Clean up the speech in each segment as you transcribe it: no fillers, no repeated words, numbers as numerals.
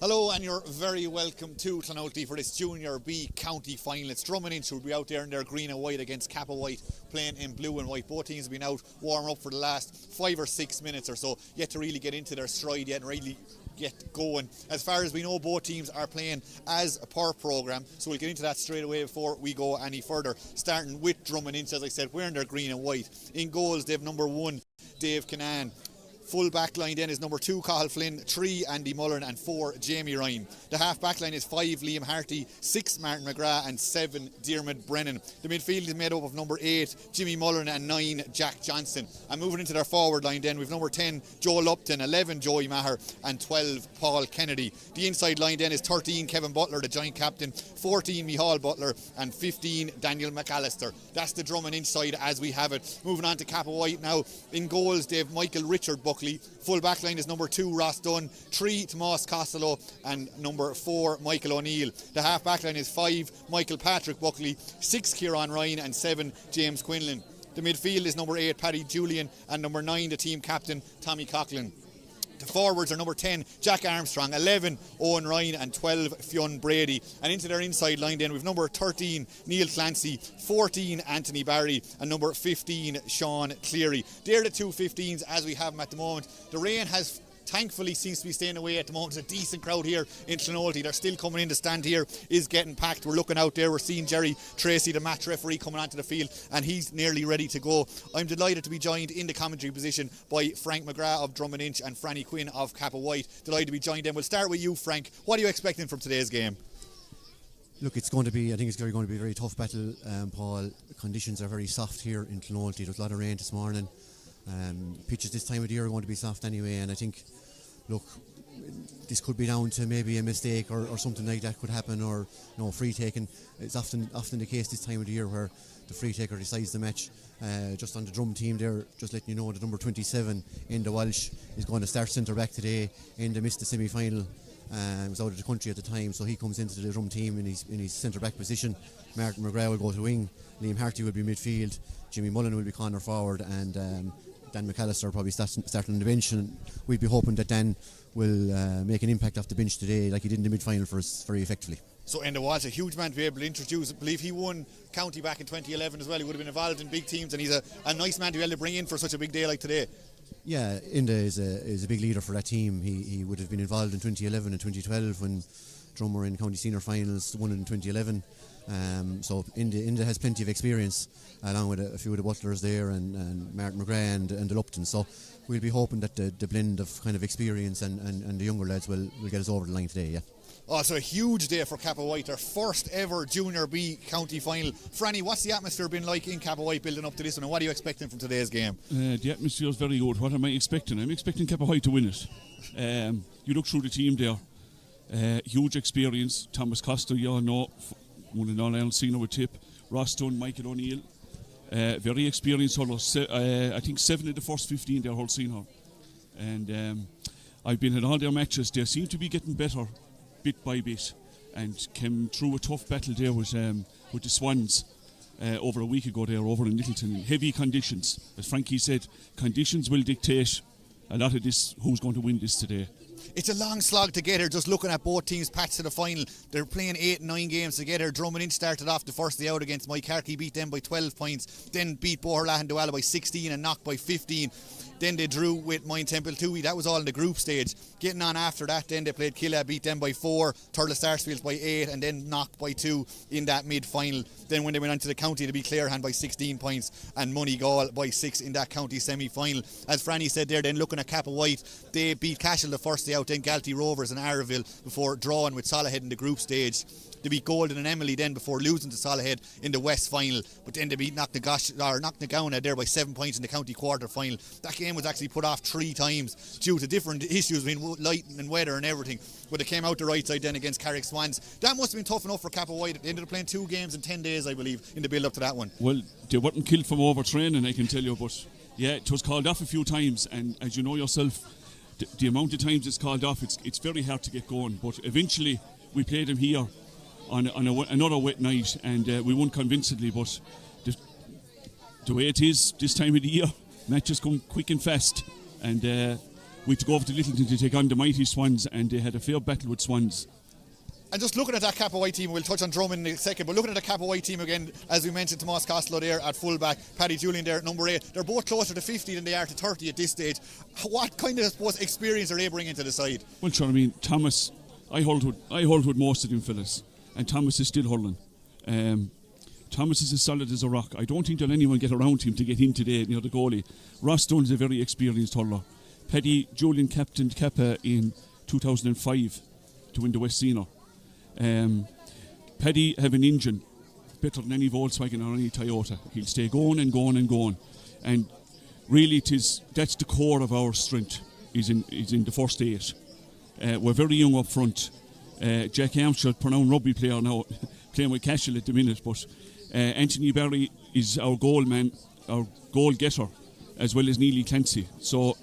Hello, and you're very welcome to Clonulty for this Junior B County Final. It's Drom and Inch will be out there in their green and white against Cappawhite, playing in blue and white. Both teams have been out warming up for the last 5 or 6 minutes or so, yet to really get into their stride yet and really get going. As far as we know, both teams are playing as a per programme, so we'll get into that straight away before we go any further. Starting with Drom and Inch, as I said, we're in their green and white. In goals, they have number 1, Dave Kinane. Full back line then is number 2, Cathal Flynn, 3, Andy Mullen, and 4, Jamie Ryan. The half back line is 5, Liam Harty, 6, Martin McGrath, and 7, Diarmuid Brennan. The midfield is made up of number 8, Jimmy Mullen, and 9, Jack Johnson. And moving into their forward line then, we've number 10, Joe Lupton, 11, Joey Maher, and 12, Paul Kennedy. The inside line then is 13, Kevin Butler, the joint captain, 14, Micheál Butler, and 15, Daniel McAllister. That's the Drom and Inch side as we have it. Moving on to Cappawhite now. In goals, they have Michael Richard Buckley. Full back line is number 2, Ross Dunn, 3, Tomás Costello, and number 4, Michael O'Neill. The half back line is 5, Michael Patrick Buckley, 6, Kieran Ryan, and 7, James Quinlan. The midfield is number 8, Paddy Julian, and number 9, the team captain, Tommy Coughlin. The forwards are number 10, Jack Armstrong, 11, Owen Ryan, and 12, Fionn Brady. And into their inside line then, we've number 13, Neil Clancy, 14, Anthony Barry, and number 15, Sean Cleary. They're the two 15s as we have them at the moment. The rain has thankfully seems to be staying away at the moment. There's a decent crowd here in Clonulty. They're still coming in. The stand here is getting packed. We're looking out there. We're seeing Jerry Tracy, the match referee, coming onto the field, and he's nearly ready to go. I'm delighted to be joined in the commentary position by Frank McGrath of Drom and Inch and Franny Quinn of Cappawhite. Delighted to be joined in. We'll start with you, Frank. What are you expecting from today's game? Look, it's going to be, I think it's going to be a very tough battle, Paul. Conditions are very soft here in Clonulty. There's a lot of rain this morning. Pitches this time of the year are going to be soft anyway, and I think, look, this could be down to maybe a mistake or something like that could happen, or free taking. It's often the case this time of the year where the free taker decides the match. Just on the Drom team there, just letting you know, the number 27, Enda Walsh, is going to start centre back today. Enda missed the semi-final. Was out of the country at the time, so he comes into the Drom team in his centre back position. Martin McGrath will go to wing. Liam Harty will be midfield. Jimmy Mullen will be corner forward, and Dan McAllister probably starting on the bench, and we'd be hoping that Dan will make an impact off the bench today like he did in the mid-final for us very effectively. So Enda Walsh, a huge man to be able to introduce. I believe he won county back in 2011 as well. He would have been involved in big teams, and he's a nice man to be able to bring in for such a big day like today. Yeah, Enda is a big leader for that team. He would have been involved in 2011 and 2012 when Drom were in county senior finals, won in 2011. So Enda has plenty of experience, along with a few of the butlers there, and Martin McGrath and the Lupton. So we'll be hoping that the blend of kind of experience and the younger lads will get us over the line today. Yeah. Oh, so a huge day for Cappawhite, their first ever Junior B county final. Franny, what's the atmosphere been like in Cappawhite building up to this one, and what are you expecting from today's game? The atmosphere is very good. What am I expecting? I'm expecting Cappawhite to win it. You look through the team there, huge experience. Tomás Costello, you all know, won an All-Ireland senior with Tip. Ross Dunn, Michael O'Neill, very experienced hurlers. I think 7 of the first 15 their whole senior. And I've been in all their matches. They seem to be getting better bit by bit, and came through a tough battle there with the Swans over a week ago there over in Littleton in heavy conditions. As Frankie said, conditions will dictate a lot of this, who's going to win this today. It's a long slog to get here, just looking at both teams' paths to the final. They're playing 8 and 9 games together. Drom and Inch started off the first day out against Mike Harkey, beat them by 12 points, then beat Boherlaugh and Douala by 16 and knocked by 15. Then they drew with Mine Temple Toohey. That was all in the group stage. Getting on after that, then they played Killa, beat them by 4, Thurles Sarsfields by 8, and then knocked by 2 in that mid-final. Then when they went on to the county, they beat Clarehan by 16 points and Moneygall by 6 in that county semi-final. As Franny said there, then looking at Cappawhite, they beat Cashel the first day out, then Galtee Rovers and Arraville before drawing with Salahead in the group stage. They beat Golden and Emily then before losing to Salahead in the West final, but then they beat Knocknagown there by 7 points in the county quarter final. That game was actually put off 3 times due to different issues between light and weather and everything, but they came out the right side then against Carrick Swans. That must have been tough enough for Cappawhite. They ended up playing 2 games in 10 days, I believe, in the build up to that one. Well, they weren't killed from overtraining, I can tell you, but yeah, it was called off a few times, and as you know yourself, the amount of times it's called off, it's very hard to get going, but eventually we played them here on another wet night, and we won convincingly. But the way it is this time of the year, matches come quick and fast, and We had to go over to Littleton to take on the mighty Swans, and they had a fair battle with Swans. And just looking at that Cappawhite team, we'll touch on Drom in a second, but looking at the Cappawhite team again, as we mentioned, Tomas Costello there at fullback, Paddy Julian there at number 8, they're both closer to 50 than they are to 30 at this stage. What kind of, I suppose, experience are they bringing to the side? Well, sure, I mean, Thomas, I hold with most of them fellas, and Thomas is still hurling. Thomas is as solid as a rock. I don't think there'll anyone get around him to get in today near the goalie. Ross Dunn is a very experienced hurler. Paddy Julian captained Kappa in 2005 to win the West Senior. Paddy have an engine better than any Volkswagen or any Toyota. He'll stay going and going and going, and really that's the core of our strength is in the first 8. We're very young up front. Jack Armstrong, renowned rugby player now, playing with Cashel at the minute, but Anthony Barry is our goal man, our goal getter, as well as Neely Clancy. So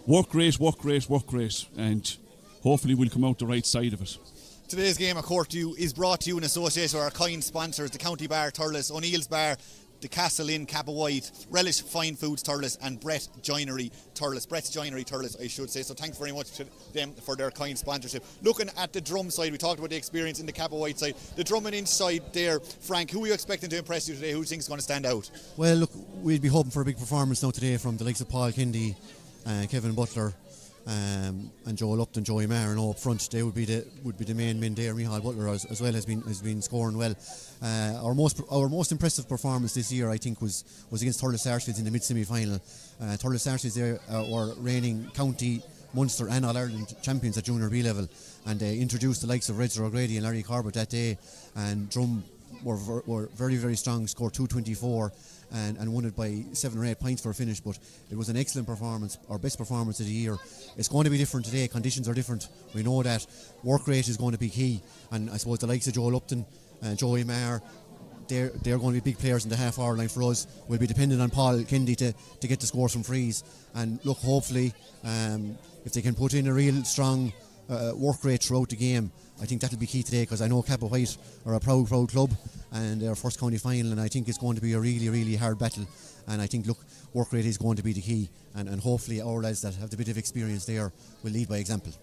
work rate, and hopefully we'll come out the right side of it. Today's game, of course, is brought to you in association with our kind sponsors, the County Bar Thurles, O'Neill's Bar, the Castle Inn, Cappawhite, Relish Fine Foods Thurles, and Brett's Joinery Thurles, I should say. So thanks very much to them for their kind sponsorship. Looking at the Drom side, we talked about the experience in the Cappawhite side. The Drom and Inch side there, Frank, who are you expecting to impress you today? Who do you think is going to stand out? Well, look, we'd be hoping for a big performance now today from the likes of Paul Kendi, Kevin Butler, and Joel Upton, Joey Maher, and up front they would be the main men there. Michal Butler as well has been scoring well. Our most impressive performance this year, I think, was against Thurles Sarsfields in the mid semi-final. Thurles Sarsfields there were reigning county, Munster and All Ireland champions at Junior B level, and they introduced the likes of Redzor O'Grady and Larry Corbett that day. And Drom were very, very strong, scored 224. And won it by 7 or 8 points for a finish, but it was an excellent performance, our best performance of the year. It's going to be different today, conditions are different, we know that. Work rate is going to be key, and I suppose the likes of Joel Upton and Joey Maher, they're going to be big players in the half hour line for us. We'll be dependent on Paul Kendi to get the scores from frees, and look, hopefully if they can put in a real strong work rate throughout the game, I think that'll be key today, because I know Cappawhite are a proud club and their first county final, and I think it's going to be a really, really hard battle. And I think, look, work rate is going to be the key, and hopefully our lads that have the bit of experience there will lead by example.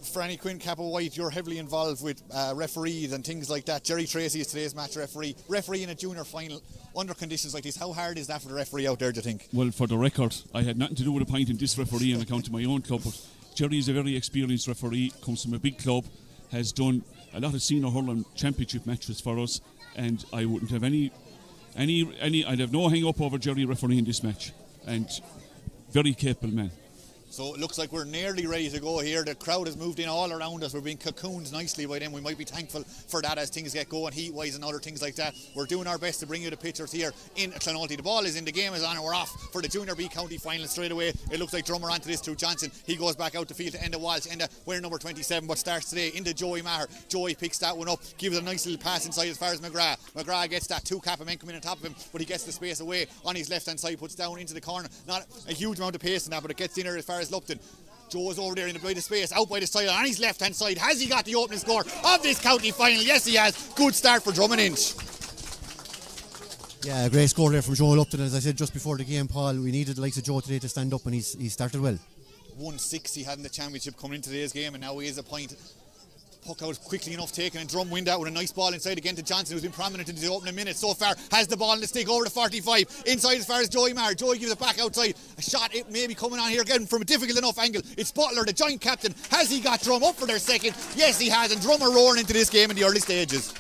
Franny Quinn, Cappawhite, you're heavily involved with referees and things like that. Jerry Tracy is today's match referee in a junior final under conditions like this. How hard is that for the referee out there, do you think? Well, for the record, I had nothing to do with a point in this referee on account of my own club, but Jerry is a very experienced referee, comes from a big club, has done a lot of senior hurling championship matches for us, and I wouldn't have I'd have no hang up over Jerry refereeing this match, and very capable man. So it looks like we're nearly ready to go here. The crowd has moved in all around us. We're being cocooned nicely by them. We might be thankful for that as things get going heat-wise and other things like that. We're doing our best to bring you the pictures here in Clonoulty. The ball is in, the game is on, and we're off for the Junior B County Final straight away. It looks like Drummer onto this through Johnson. He goes back out the field to Enda Walsh. Enda wearing number 27, but starts today into Joey Maher. Joey picks that one up, gives a nice little pass inside as far as McGrath. McGrath gets that. 2 Kappa men come in on top of him, but he gets the space away on his left-hand side, puts down into the corner. Not a huge amount of pace in that, but it gets in there as far as Lupton. Joe's over there in the bit of space, out by the side on his left hand side. Has he got the opening score of this county final? Yes, he has. Good start for Drom and Inch. Yeah, a great score there from Joel Upton. As I said just before the game, Paul, we needed the likes of Joe today to stand up, and he started well. 1-6 he had in the championship coming into today's game, and now he is a point. Puck out quickly enough taken, and Drum win out with a nice ball inside again to Johnson, who's been prominent in the opening minutes so far. Has the ball in the stick over to 45 inside as far as Joey Maher. Joey gives it back outside. A shot, it may be coming on here again from a difficult enough angle. It's Butler, the joint captain. Has he got Drum up for their second? Yes, he has, and Drum are roaring into this game in the early stages.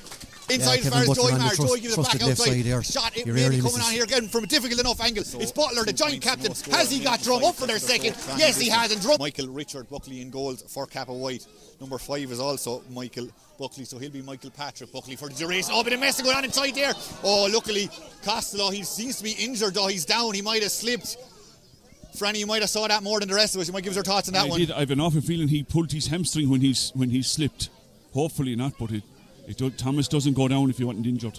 Inside as far as Joey Maher. Joey gives it back outside. Shot, it may be coming on here again from a difficult enough angle. It's Butler, the joint captain. Has he got Drum up for their second? Yes, he has, and Drum. Michael Richard Buckley in goals for Cappawhite. Number 5 is also Michael Buckley, so he'll be Michael Patrick Buckley for the duration. Oh, bit of mess going on inside there. Oh, luckily Costello, he seems to be injured though. He's down, he might have slipped. Franny, you might have saw that more than the rest of us. You might give us your thoughts on that one. I've an awful feeling he pulled his hamstring when he slipped. Hopefully not, but Thomas doesn't go down if he wasn't injured.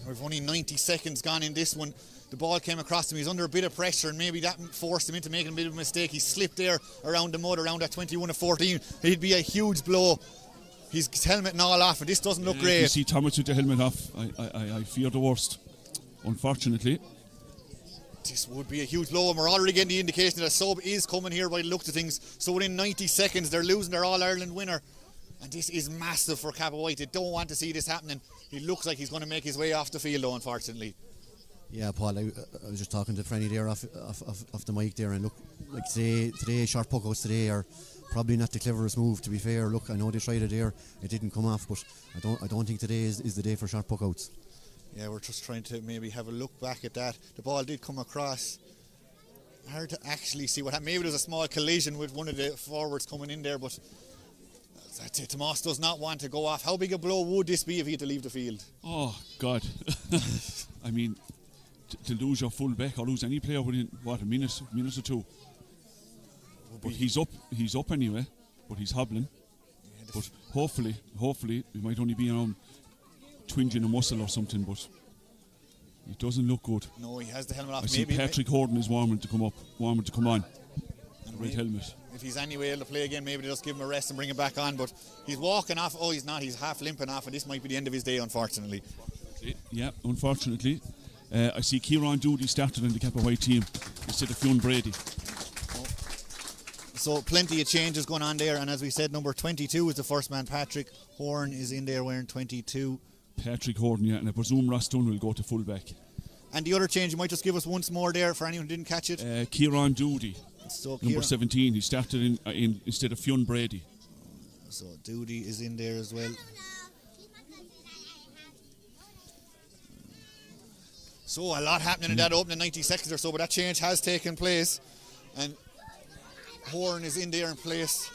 We've only 90 seconds gone in this one. The ball came across him, he's under a bit of pressure, and maybe that forced him into making a bit of a mistake. He slipped there around the mud, around that 21 of 14. It'd be a huge blow. His helmet and all off, and this doesn't look great. You see Thomas with the helmet off. I fear the worst, unfortunately. This would be a huge blow, and we're already getting the indication that a sub is coming here by the looks of things. So within 90 seconds, they're losing their All-Ireland winner. And this is massive for Cappawhite. They don't want to see this happening. He looks like he's going to make his way off the field, though, unfortunately. Yeah, Paul, I was just talking to Franny there off the mic there, and look, like today short puckouts today are probably not the cleverest move, to be fair. Look, I know they tried it there, it didn't come off, but I don't think today is the day for short puckouts. Yeah, we're just trying to maybe have a look back at that. The ball did come across. Hard to actually see what happened. Maybe there was a small collision with one of the forwards coming in there, but that's it. Tomas does not want to go off. How big a blow would this be if he had to leave the field? Oh, God. I mean, to lose your full back or lose any player within, a minute or two. But he's up anyway, but he's hobbling. Yeah, but hopefully, we might only be around twinging a muscle or something, but it doesn't look good. No, he has the helmet off. I see Patrick Horton is warming to come on. And red helmet. If he's anyway able to play again, maybe they'll just give him a rest and bring him back on, but he's walking off. Oh, he's not. He's half limping off, and this might be the end of his day, unfortunately. Yeah, unfortunately. I see Kieran Doody started in the Cappawhite team instead of Fionn Brady. So plenty of changes going on there, and as we said, number 22 is the first man. Patrick Horn is in there wearing 22. Patrick Horton, yeah, and I presume Ross Dunn will go to fullback. And the other change, you might just give us once more there for anyone who didn't catch it. Kieran Doody, so number 17. He started in instead of Fionn Brady. So Doody is in there as well. So a lot happening in that opening 90 seconds or so, but that change has taken place, and Horn is in there in place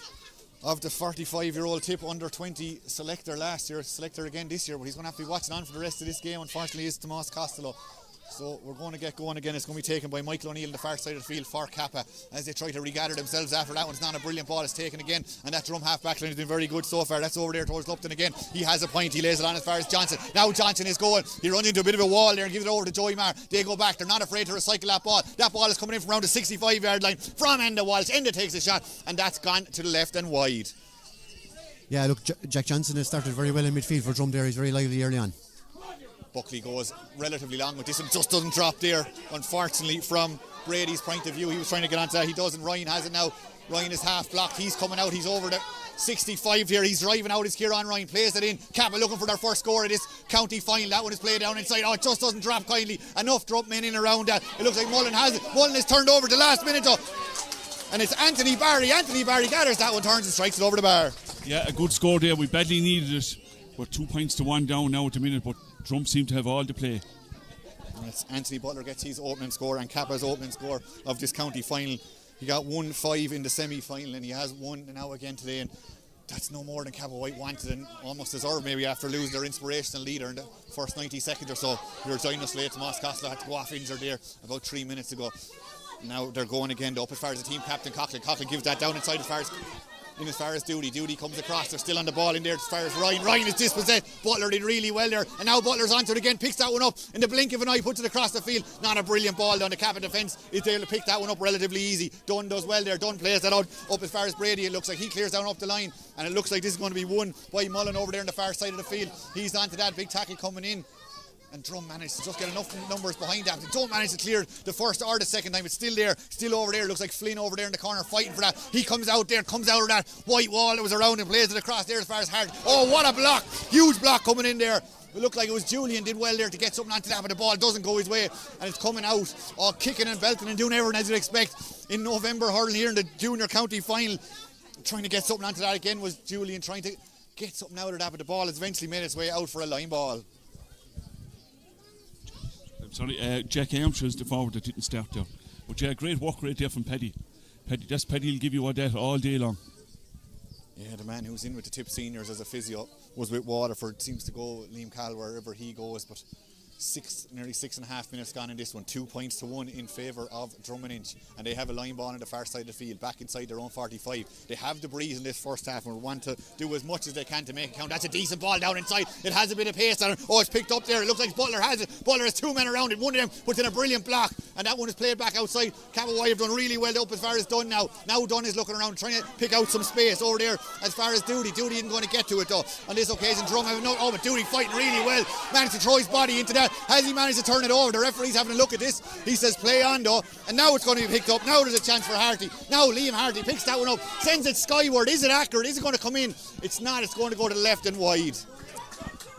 of the 45-year-old tip under 20 selector last year, selector again this year, but he's going to have to be watching on for the rest of this game. Unfortunately, is Tomas Costello. So we're going to get going again. It's going to be taken by Michael O'Neill on the far side of the field for Kappa as they try to regather themselves after that one's not a brilliant ball. It's taken again, and that Drom half back line has been very good so far. That's over there towards Lupton again. He has a point. He lays it on as far as Johnson. Now Johnson is going. He runs into a bit of a wall there and gives it over to Joey Marr. They go back. They're not afraid to recycle that ball. That ball is coming in from around the 65-yard line from Enda Walsh. Enda takes a shot, and that's gone to the left and wide. Yeah, look, Jack Johnson has started very well in midfield for Drom there. He's very lively early on. Buckley goes relatively long with this and just doesn't drop there. Unfortunately, from Brady's point of view, he was trying to get onto that. He doesn't. Ryan has it now. Ryan is half blocked. He's coming out. He's over the 65 here. He's driving out. His Kieran Ryan plays it in. Kappa looking for their first score of this county final. That one is played down inside. Oh, it just doesn't drop kindly. Enough drop men in around that. It looks like Mullen has it. Mullen is turned over the last minute though. And it's Anthony Barry. Anthony Barry gathers that one, turns and strikes it over the bar. Yeah, a good score there. We badly needed it. We're 2 points to 1 down now at the minute, but Drom seem to have all the play. And it's Anthony Butler gets his opening score and Kappa's opening score of this county final. He got 1-5 in the semi-final and he has one now again today, and that's no more than Cappawhite wanted and almost deserved maybe after losing their inspirational leader in the first 90 seconds or so. We were joining us late. Tomas Costello had to go off injured there about 3 minutes ago. Now they're going again up as far as the team captain Coughlin. Coughlin gives that down inside as far as Doody. Doody comes across. They're still on the ball in there as far as Ryan. Ryan is dispossessed. Butler did really well there. And now Butler's onto it again. Picks that one up in the blink of an eye. Puts it across the field. Not a brilliant ball down the Kappa defence. Is able to pick that one up relatively easy. Dunn does well there. Dunn plays that out up as far as Brady. It looks like he clears down up the line. And it looks like this is going to be won by Mullen over there on the far side of the field. He's onto that. Big tackle coming in. And Drom managed to just get enough numbers behind that. They don't manage to clear the first or the second time. It's still there, still over there. Looks like Flynn over there in the corner fighting for that. He comes out there, comes out of that white wall that was around and plays it across there as far as Hart. Oh, what a block! Huge block coming in there. It looked like it was Julian did well there to get something onto that, but the ball doesn't go his way. And it's coming out, all kicking and belting and doing everything as you'd expect in November hurling here in the junior county final. Trying to get something onto that again was Julian trying to get something out of that, but the ball has eventually made its way out for a line ball. Sorry, Jack Armstrong is the forward that didn't start there. But yeah, great work right there from Paddy. Paddy will give you that all day long. Yeah, the man who's in with the Tip Seniors as a physio was with Waterford. Seems to go Liam Cal wherever he goes, but nearly 6.5 minutes gone in this one. 2 points to 1 in favour of Drummond. And they have a line ball on the far side of the field, back inside their own 45. They have the breeze in this first half and will want to do as much as they can to make it count. That's a decent ball down inside. It has a bit of pace on it. Oh, it's picked up there. It looks like Butler has it. Butler has 2 men around it. One of them puts in a brilliant block, and that one is played back outside. Cappawhite have done really well up as far as Dunn now. Now Dunn is looking around trying to pick out some space over there as far as Doody. Doody isn't going to get to it though. On this occasion, Drum have no. Oh, but Doody fighting really well. Managed to throw his body into that. that. Has he managed to turn it over? The referee's having a look at this. He says play on though, and now it's going to be picked up. Now there's a chance for Harty. Now Liam Harty picks that one up, sends it skyward. Is it accurate? Is it going to come in? It's not. It's going to go to the left and wide.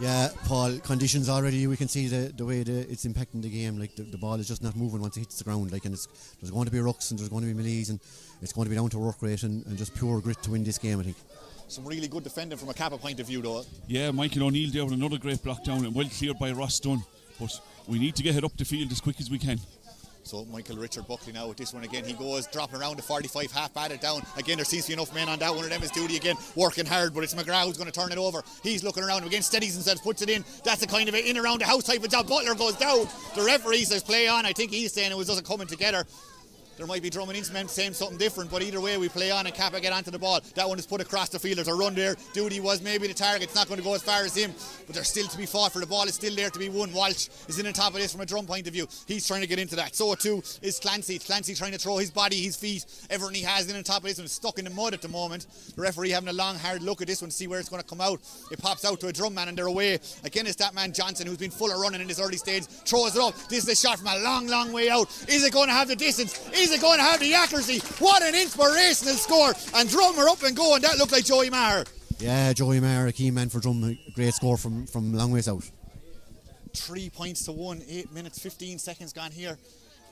Yeah, Paul, conditions already, we can see the way it's impacting the game. Like the ball is just not moving once it hits the ground. Like, and there's going to be rucks and there's going to be melees, and it's going to be down to work rate and just pure grit to win this game, I think. Some really good defending from a Kappa point of view though. Yeah, Michael O'Neill there with another great block down and well cleared by Ross Dunn. But we need to get it up the field as quick as we can. So Michael Richard Buckley now with this one again. He goes dropping around the 45, half batted down. Again, there seems to be enough men on that one of them is duty again, working hard, but it's McGrath who's going to turn it over. He's looking around again, steadies himself, puts it in. That's a kind of a in around the house type of job. Butler goes down. The referee says play on. I think he's saying it was just coming together. There might be Drom and Ince saying something different, but either way we play on and Kappa get onto the ball. That one is put across the field. There's a run there. Duty was maybe the target. It's not going to go as far as him, but there's still to be fought for. The ball is still there to be won. Walsh is in on top of this from a Drom point of view. He's trying to get into that. So too is Clancy. Clancy trying to throw his body, his feet, everything he has in on top of this one. Is stuck in the mud at the moment. The referee having a long hard look at this one to see where it's going to come out. It pops out to a Drum man and they're away. Again it's that man Johnson who's been full of running in this early stage. Throws it up. This is a shot from a long way out. Is it going to have the distance? Is it going to have the accuracy? What an inspirational score, and Drum are up and going. That looked like Joey Maher. Yeah, Joey Maher, a key man for Drum, a great score from long ways out. 3 points to 1, 8 minutes 15 seconds gone here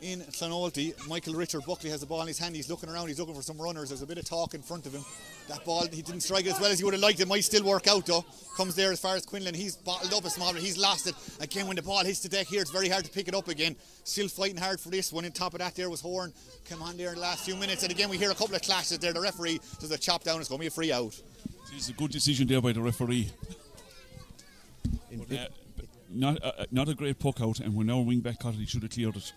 in Clonoulty. Michael Richard Buckley has the ball in his hand. He's looking around, he's looking for some runners. There's a bit of talk in front of him. That ball, he didn't strike it as well as he would have liked. It might still work out though. Comes there as far as Quinlan. He's bottled up a small bit. He's lost it. Again, when the ball hits the deck here, it's very hard to pick it up again. Still fighting hard for this one. On top of that there was Horn. Come on there in the last few minutes. And again, we hear a couple of clashes there. The referee does a chop down. It's going to be a free out. It's a good decision there by the referee. Not a great puck out, and when our wing back caught it, he should have cleared it.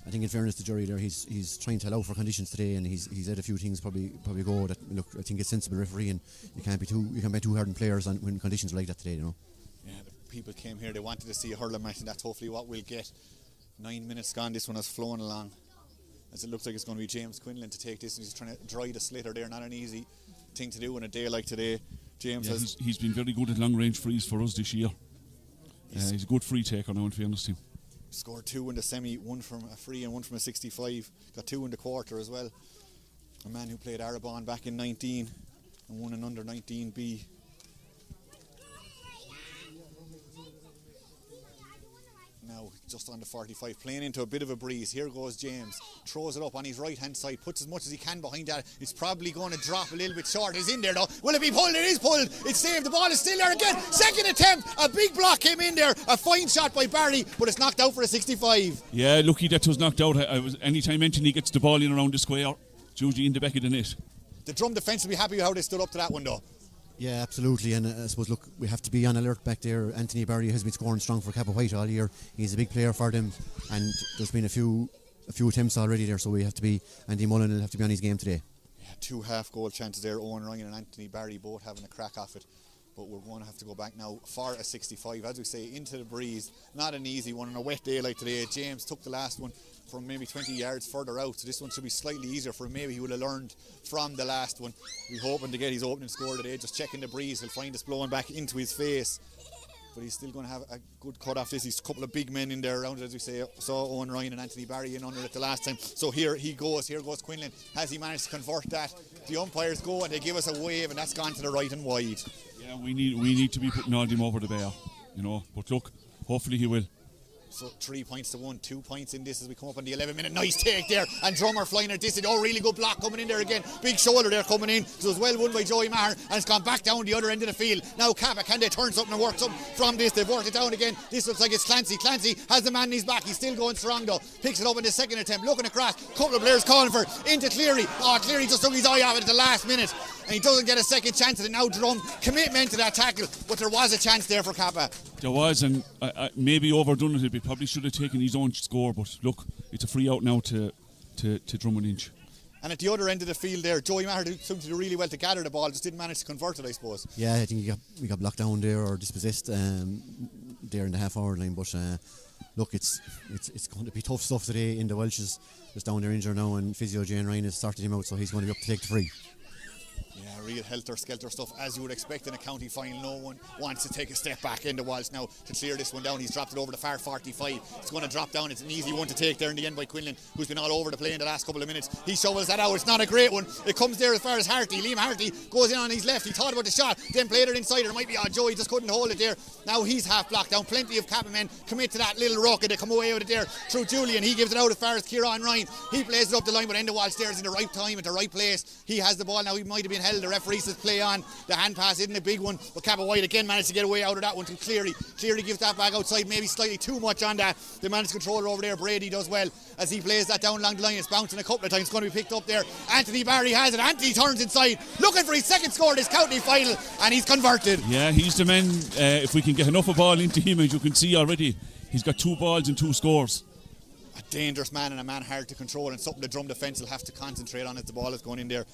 I think in fairness to Jerry there, he's trying to allow for conditions today, and he's said a few things probably go that look. I think it's sensible referee, and you can't be too hard on players when conditions are like that today, you know. Yeah, the people came here, they wanted to see a hurling match, and that's hopefully what we'll get. 9 minutes gone, this one has flown along. As it looks like it's going to be James Quinlan to take this, and he's trying to dry the slitter there. Not an easy thing to do in a day like today. James he's been very good at long range frees for us this year. He's a good free taker now, in fairness to him. Scored 2 in the semi, 1 from a free and 1 from a 65. Got 2 in the quarter as well. A man who played Arabon back in 19 and won an under 19B. Now just on the 45, playing into a bit of a breeze. Here goes James, throws it up on his right hand side, puts as much as he can behind that. It's probably going to drop a little bit short. It's in there though. Will it be pulled? It is pulled. It's saved. The ball is still there again. Second attempt. A big block came in there. A fine shot by Barry, but it's knocked out for a 65. Yeah, lucky that was knocked out. Anytime Anthony gets the ball in around the square, it's usually in the back of the net. The Drum defence will be happy with how they stood up to that one though. Yeah, absolutely, and I suppose, look, we have to be on alert back there. Anthony Barry has been scoring strong for Cappawhite all year. He's a big player for them, and there's been a few attempts already there, so we have to be, Andy Mullen will have to be on his game today. Yeah, 2 half-goal chances there, Owen Ryan and Anthony Barry both having a crack off it, but we're going to have to go back now for a 65, as we say, into the breeze. Not an easy one on a wet day like today. James took the last one from maybe 20 yards further out, so this one should be slightly easier for him. Maybe he would have learned from the last one. We're hoping to get his opening score today. Just checking the breeze, he'll find us blowing back into his face, but he's still going to have a good cut off this. He's a couple of big men in there around it, as we say. Saw Owen Ryan and Anthony Barry in under it the last time. So here goes Quinlan. Has he managed to convert that? The umpires go and they give us a wave, and that's gone to the right and wide. Yeah, we need to be putting all them over the bar, you know, but look, hopefully he will. So 3 points to 1, 2 points in this as we come up on the 11-minute. Nice take there, and Drummer flying at this. Oh, really good block coming in there again. Big shoulder there coming in. So it was well won by Joey Maher, and it's gone back down the other end of the field. Now Kappa, can they turn something and work something from this? They've worked it down again. This looks like it's Clancy. Clancy has the man in his back. He's still going strong though. Picks it up in the second attempt. Looking across. Couple of players calling for into Cleary. Oh, Cleary just took his eye off it at the last minute, and he doesn't get a second chance at it. Now Drum commitment to that tackle, but there was a chance there for Kappa. There was, and maybe overdone it a bit. Probably should have taken his own score, but look, it's a free out now to Drum and Inch. And at the other end of the field there, Joey Maher seemed to do really well to gather the ball, just didn't manage to convert it, I suppose. Yeah, I think he got blocked down there or dispossessed there in the half-hour line. But look, it's going to be tough stuff today in the Welsh's. Just down there injured now, and physio Jane Ryan has started him out, so he's going to be up to take the free. Yeah, real helter-skelter stuff, as you would expect in a county final. No one wants to take a step back in the Walsh now to clear this one down. He's dropped it over the far 45. It's going to drop down. It's an easy one to take there in the end by Quinlan, who's been all over the play in the last couple of minutes. He shovels that out. It's not a great one. It comes there as far as Harty. Liam Harty goes in on his left. He thought about the shot, then played it inside. It might be Joe. He just couldn't hold it there. Now he's half blocked down. Plenty of Kappa men commit to that little rocket. They come away with it there through Julian. He gives it out as far as Kieran Ryan. He plays it up the line, but Enda Walsh there is in the right time at the right place. He has the ball now. He might have been held. The referee says play on. The hand pass isn't a big one, but Cappawhite again managed to get away out of that one to Cleary. Cleary gives that back outside, maybe slightly too much on that. They managed to control it over there. Brady does well as he plays that down along the line. It's bouncing a couple of times. It's going to be picked up there. Anthony Barry has it. Anthony turns inside, looking for his second score this county final, and he's converted. Yeah, he's the man. If we can get enough of a ball into him, as you can see already, he's got 2 balls and 2 scores. A dangerous man and a man hard to control, and something the Drum defence will have to concentrate on as the ball is going in there,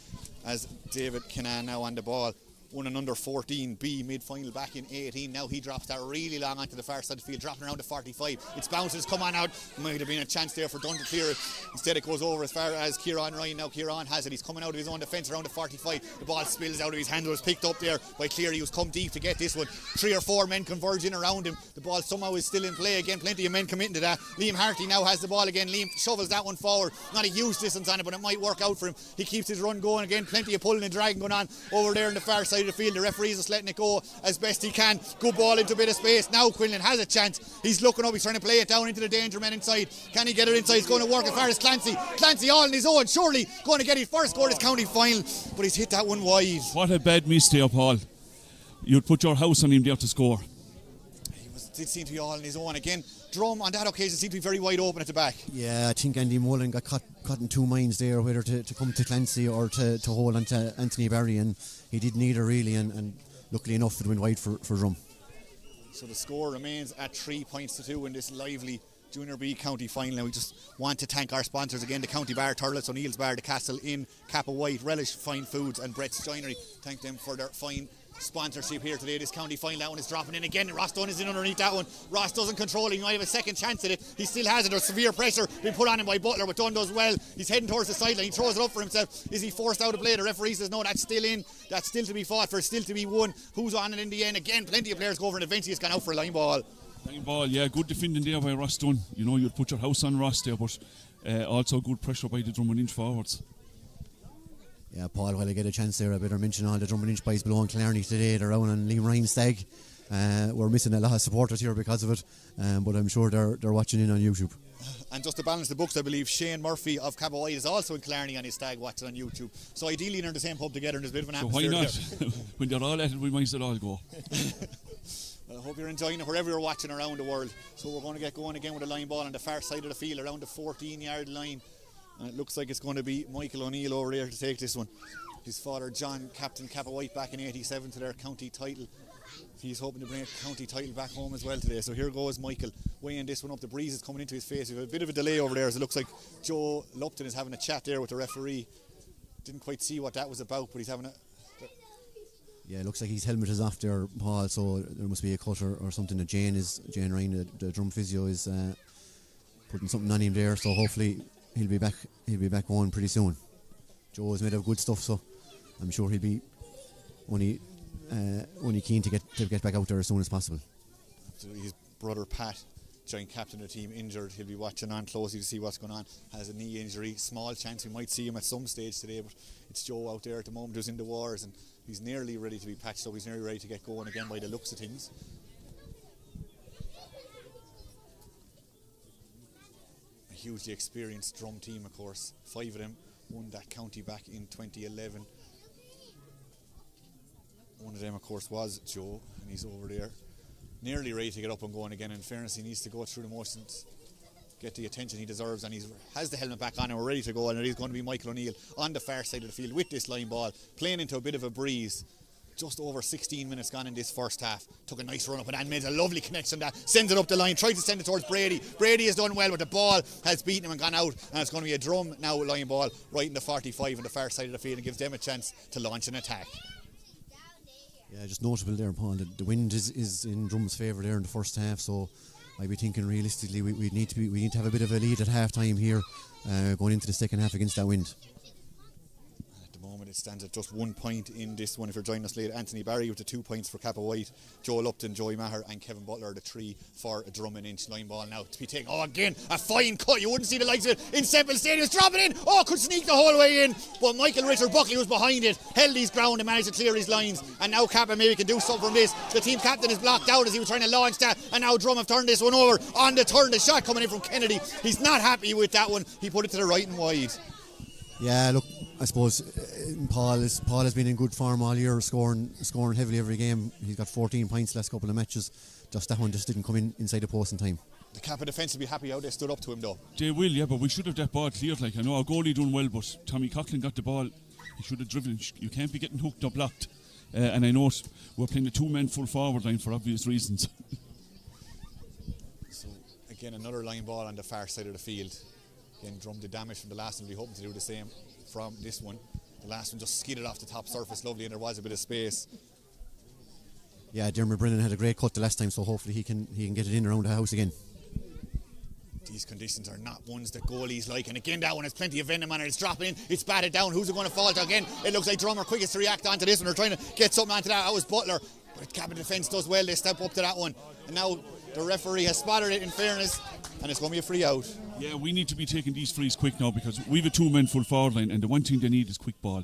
as David Kinnan now on the ball. Won an under 14B mid-final back in 18. Now he drops that really long onto the far side of the field, dropping around to 45. It's bounces, come on out. Might have been a chance there for Dunn to clear it. Instead it goes over as far as Kieran Ryan. Now Kieran has it. He's coming out of his own defence around the 45. The ball spills out of his hand. It was picked up there by Cleary, who's come deep to get this one. 3 or 4 men converge in around him. The ball somehow is still in play again. Plenty of men committing to that. Liam Harty now has the ball again. Liam shovels that one forward. Not a huge distance on it, but it might work out for him. He keeps his run going again. Plenty of pulling and dragging going on over there on the far side of the field. The referee's just letting it go as best he can. Good ball into a bit of space. Now Quinlan has a chance. He's looking up. He's trying to play it down into the danger men inside. Can he get it inside? He's going to work as far as Clancy. Clancy all on his own. Surely going to get his first score this county final, but he's hit that one wide. What a bad miss there, Paul. You'd put your house on him there to score. Did seem to be all on his own again. Drum on that occasion seemed to be very wide open at the back. Yeah, I think Andy Mullen got caught in 2 minds there, whether to come to Clancy or to hold on to Anthony Barry, and he did neither really, and luckily enough it went wide for Drum. So the score remains at 3 points to 2 in this lively Junior B county final. And we just want to thank our sponsors again, the County Bar, Turlet's, O'Neill's Bar, the Castle Inn, Cappawhite, Relish Fine Foods and Brett's Joinery. Thank them for their fine sponsorship here today. This county final, that one is dropping in again. Ross Dunn is in underneath that one. Ross doesn't control it. He might have a second chance at it. He still has it. There's severe pressure being put on him by Butler, but Dunn does well. He's heading towards the sideline. He throws it up for himself. Is he forced out of play? The referee says no, that's still in. That's still to be fought for, still to be won. Who's on it in the end? Again, plenty of players go over, and eventually it's gone out for a line ball. Line ball, yeah, good defending there by Ross Dunn. You know, you'd put your house on Ross there, but also good pressure by the Drum and Inch forwards. Yeah, Paul, while I get a chance there, I better mention all the Drum and Inch boys below in Killarney today. They're out on Liam Ryan's stag. We're missing a lot of supporters here because of it, but I'm sure they're watching in on YouTube. And just to balance the books, I believe Shane Murphy of Cappawhite is also in Killarney on his stag watching on YouTube. So ideally they're in the same pub together and there's a bit of an atmosphere. So why not? When they're all at it, we might as well all go. Well, I hope you're enjoying it wherever you're watching around the world. So we're going to get going again with a line ball on the far side of the field around the 14-yard line. And it looks like it's going to be Michael O'Neill over there to take this one. His father John captained Cappawhite back in 87 to their county title. He's hoping to bring a county title back home as well today. So here goes Michael weighing this one up. The breeze is coming into his face. We have a bit of a delay over there as it looks like Joe Lupton is having a chat there with the referee. Didn't quite see what that was about, but he's having a... Yeah, it looks like his helmet is off there, Paul, so there must be a cut or something. That Jane Ryan, the drum physio, is putting something on him there, so hopefully he'll be back going pretty soon. Joe is made of good stuff, so I'm sure he'll be only keen to get back out there as soon as possible. Absolutely. His brother Pat, joint captain of the team, injured. He'll be watching on closely to see what's going on. Has a knee injury. Small chance we might see him at some stage today, but it's Joe out there at the moment who's in the wars, and he's nearly ready to be patched up. He's nearly ready to get going again by the looks of things. A hugely experienced drum team, of course. 5 of them won that county back in 2011. One of them, of course, was Joe, and he's over there nearly ready to get up and going again. In fairness, he needs to go through the motions, get the attention he deserves, and he has the helmet back on and we're ready to go. And it is going to be Michael O'Neill on the far side of the field with this line ball, playing into a bit of a breeze. Just over 16 minutes gone in this first half. Took a nice run up and made a lovely connection that sends it up the line, tries to send it towards Brady. Brady has done well, but the ball has beaten him and gone out, and it's going to be a Drum now line ball right in the 45 on the far side of the field, and gives them a chance to launch an attack. Yeah, just notable there, Paul. The wind is in Drum's favour there in the first half, so I'd be thinking realistically we need to have a bit of a lead at half time here, going into the second half against that wind. At the moment it stands at just 1 point in this one. If you're joining us late, Anthony Barry with the 2 points for Cappawhite, Joe Lupton, Joey Maher and Kevin Butler the 3 for a Drom and Inch. Line ball now to be taken. Oh, again, a fine cut. You wouldn't see the likes of it in Semple Stadium. It's dropping in. Oh, could sneak the whole way in. But Michael Richard Buckley was behind it, held his ground and managed to clear his lines. And now Kappa maybe can do something from this. The team captain is blocked out as he was trying to launch that. And now Drom have turned this one over on the turn. The shot coming in from Kennedy. He's not happy with that one. He put it to the right and wide. Yeah, look, I suppose Paul has been in good form all year, scoring heavily every game. He's got 14 points last couple of matches. Just that one just didn't come in inside the post in time. The Kappa defence will be happy how they stood up to him though. They will, yeah, but we should have that ball cleared. Like, I know our goalie done well, but Tommy Coughlin got the ball. He should have driven. You can't be getting hooked or blocked. And I know we're playing the 2 men full forward line for obvious reasons. So again, another line ball on the far side of the field. Again, Drom did damage from the last one. We're hoping to do the same from this one. The last one just skidded off the top surface lovely and there was a bit of space. Yeah, Dermot Brennan had a great cut the last time, so hopefully he can get it in around the house again. These conditions are not ones that goalies like, and again that one has plenty of venom on it. It's dropping in, it's batted down. Who's it going to fall to again? It looks like Drom are quickest to react onto this one. They're trying to get something onto that. That was Butler, but Kappa defence does well. They step up to that one, and now the referee has spotted it in fairness, and it's going to be a free out. Yeah, we need to be taking these frees quick now because we've a 2 men full forward line, and the one thing they need is quick ball.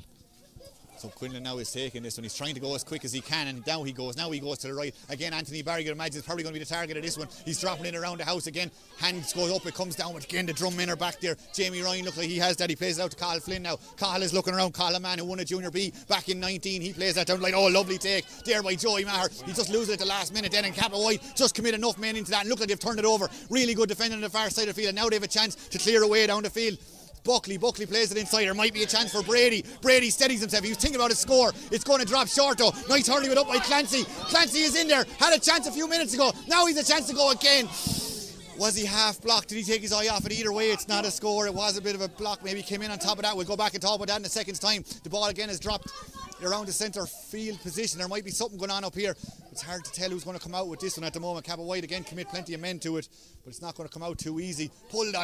So Quinlan now is taking this one. He's trying to go as quick as he can, and now he goes to the right. Again, Anthony Barry, you imagine, is probably going to be the target of this one. He's dropping it around the house again. Hands goes up, it comes down, but again, the drum men are back there. Jamie Ryan looks like he has that. He plays it out to Cathal Flynn now. Cathal is looking around. Cathal, a man who won a Junior B back in 19. He plays that down like, oh, lovely take there by Joey Maher. He just loses it at the last minute then, and Cappawhite just commit enough men into that and look like they've turned it over. Really good defending on the far side of the field, and now they have a chance to clear away down the field. Buckley plays it inside. There might be a chance for Brady. Brady steadies himself. He was thinking about his score. It's going to drop short though. Nice hurling it up by Clancy. Clancy is in there. Had a chance a few minutes ago. Now he's a chance to go again. Was he half blocked? Did he take his eye off it? Either way, it's not a score. It was a bit of a block. Maybe he came in on top of that. We'll go back and talk about that in a second's time. The ball again is dropped around the centre field position. There might be something going on up here. It's hard to tell who's going to come out with this one at the moment. Cappawhite again commit plenty of men to it, but it's not going to come out too easy. Pulled